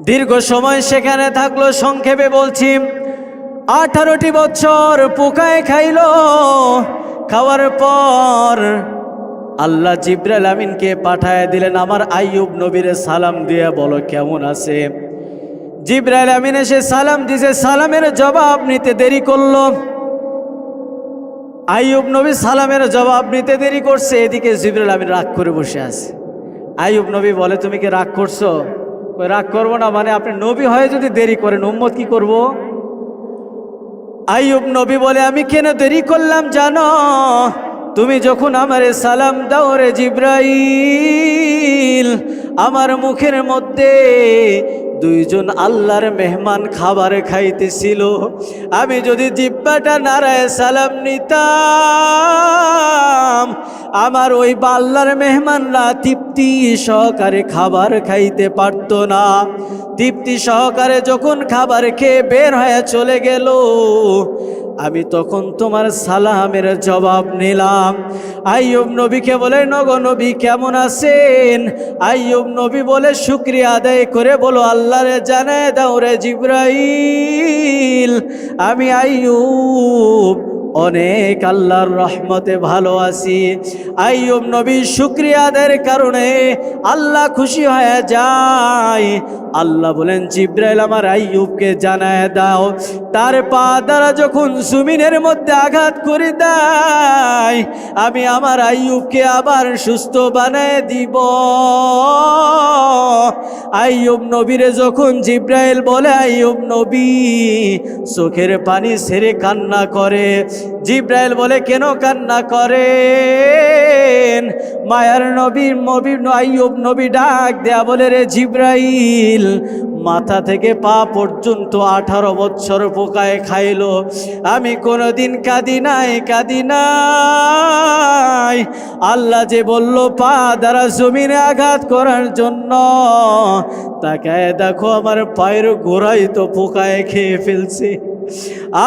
দীর্ঘ সময় সেখানে থাকলো, সংক্ষেপে বলছি 18টি বছর পোকায় খাইল। খাওয়ার পর আল্লাহ জিবরাইল আমিনকে পাঠায় দিলেন, আমার আইয়ুব নবীর সালাম দিয়ে বলো কেমন আছে। জিবরাইল আমিন এসে সালাম দিছে, সালামের জবাব নিতে দেরি করলো। আইয়ুব নবী সালামের জবাব নিতে দেরি করছে, এদিকে জিবরাইল আমিন রাগ করে বসে আছে। আইয়ুব নবী বলে, তুমি কি রাগ করছো? রাগ করবো না মানে, আপনি নবী হয়ে যদি দেরি করেন উম্মত কি করব? আইয়ুব নবী বলে, আমি কেন দেরি করলাম জানো? তুমি যখন আমারে সালাম দাও রে জিবরাইল, আমার মুখের মধ্যে 2 জন আল্লাহর মেহমান খাবার খাইতেছিল, আমি যদি জিব্বাটা নাড়ায় সালাম নিতাম, আমার ওই আল্লাহর মেহমানরা তৃপ্তি সহকারে খাবার খাইতে পারতো না। তৃপ্তি সহকারে যখন খাবার খেয়ে বের হয়ে চলে গেল, আমি তখন তোমার সালামের জবাব নিলাম। আইয়ুব নবীকে বলে, নগো নবী কেমন আছেন? আইয়ুব নবী বলে, শুকরিয়া আদায় করে বলো, আল্লাহরে জানায় দাও রে জিবরাইল, আমি আইয়ুব অনেক আল্লাহর রহমতে ভালো আছি। আইয়ুব নবী শুকরিয়া আদায়ের কারণে আল্লাহ খুশি হয়ে যায়। আল্লাহ বলেন, জিবরাইল আমার আইয়ুবকে জানায় দাও, তার পা দ্বারা যখন জমিনের মধ্যে আঘাত করে দেয়, আমি আমার আইয়ুবকে আবার সুস্থ বানায় দিব। আইয়ুব নবীরে যখন জিবরাইল বলে, আইয়ুব নবী চোখের পানি ছেড়ে কান্না করে। জিবরাইল বলে, কেন কান্না করেন? মায়ার নবী আইয়ুব নবী ডাক দেয়া বলে, রে জিবরাইল, মাথা থেকে পা পর্যন্ত 18 বছর পোকায় খাইলো, আমি কোনোদিন কাঁদি নাই। আল্লাহ যে বলল পা দ্বারা জমিনে আঘাত করার জন্য, তাকায় দেখো আমার পায়ের গোড়াই তো পোকায় খেয়ে ফেলছে,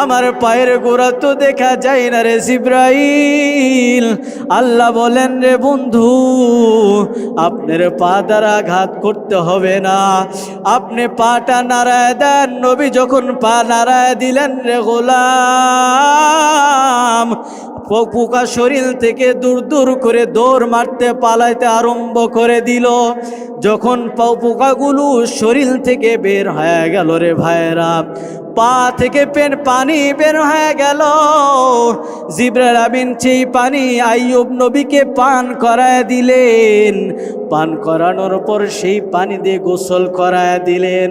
আমার পায়ের গোড়া তো দেখা যায় না রে জিবরাইল। আল্লাহ বলেন, রে বন্ধু, আপনার পা দ্বারা আঘাত করতে হবে না, আপনি পাটা নাড়ায় দেন। নবী যখন পা নাড়ায় দিলেন রে গোলাম, পোকা শরীর থেকে দূর দূর করে দৌড় মারতে পালাইতে আরম্ভ করে দিল। যখন পোকাগুলো শরীর থেকে বের হয়ে গেল রে ভাইরা, পা থেকে পানি বের হয়ে গেল। জিবরাইল আমিন সেই পানি আইয়ুব নবীকে পান করায় দিলেন। পান করানোর পর সেই পানি দিয়ে গোসল করায় দিলেন।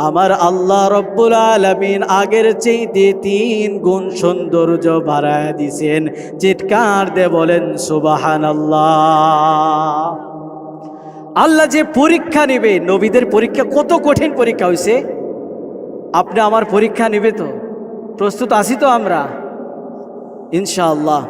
আমার আল্লাহ রব্বুল আলামিন আগের চাইতে 3 গুণ সৌন্দর্য বাড়ায় দিছেন। চিৎকার দিয়ে বলেন সুবহানাল্লাহ। আল্লাহ যে পরীক্ষা নেবে, নবীদের পরীক্ষা কত কঠিন পরীক্ষা হয়েছে। আপনি আমার পরীক্ষা নেবে তো? প্রস্তুত আছি তো আমরা ইনশাআল্লাহ।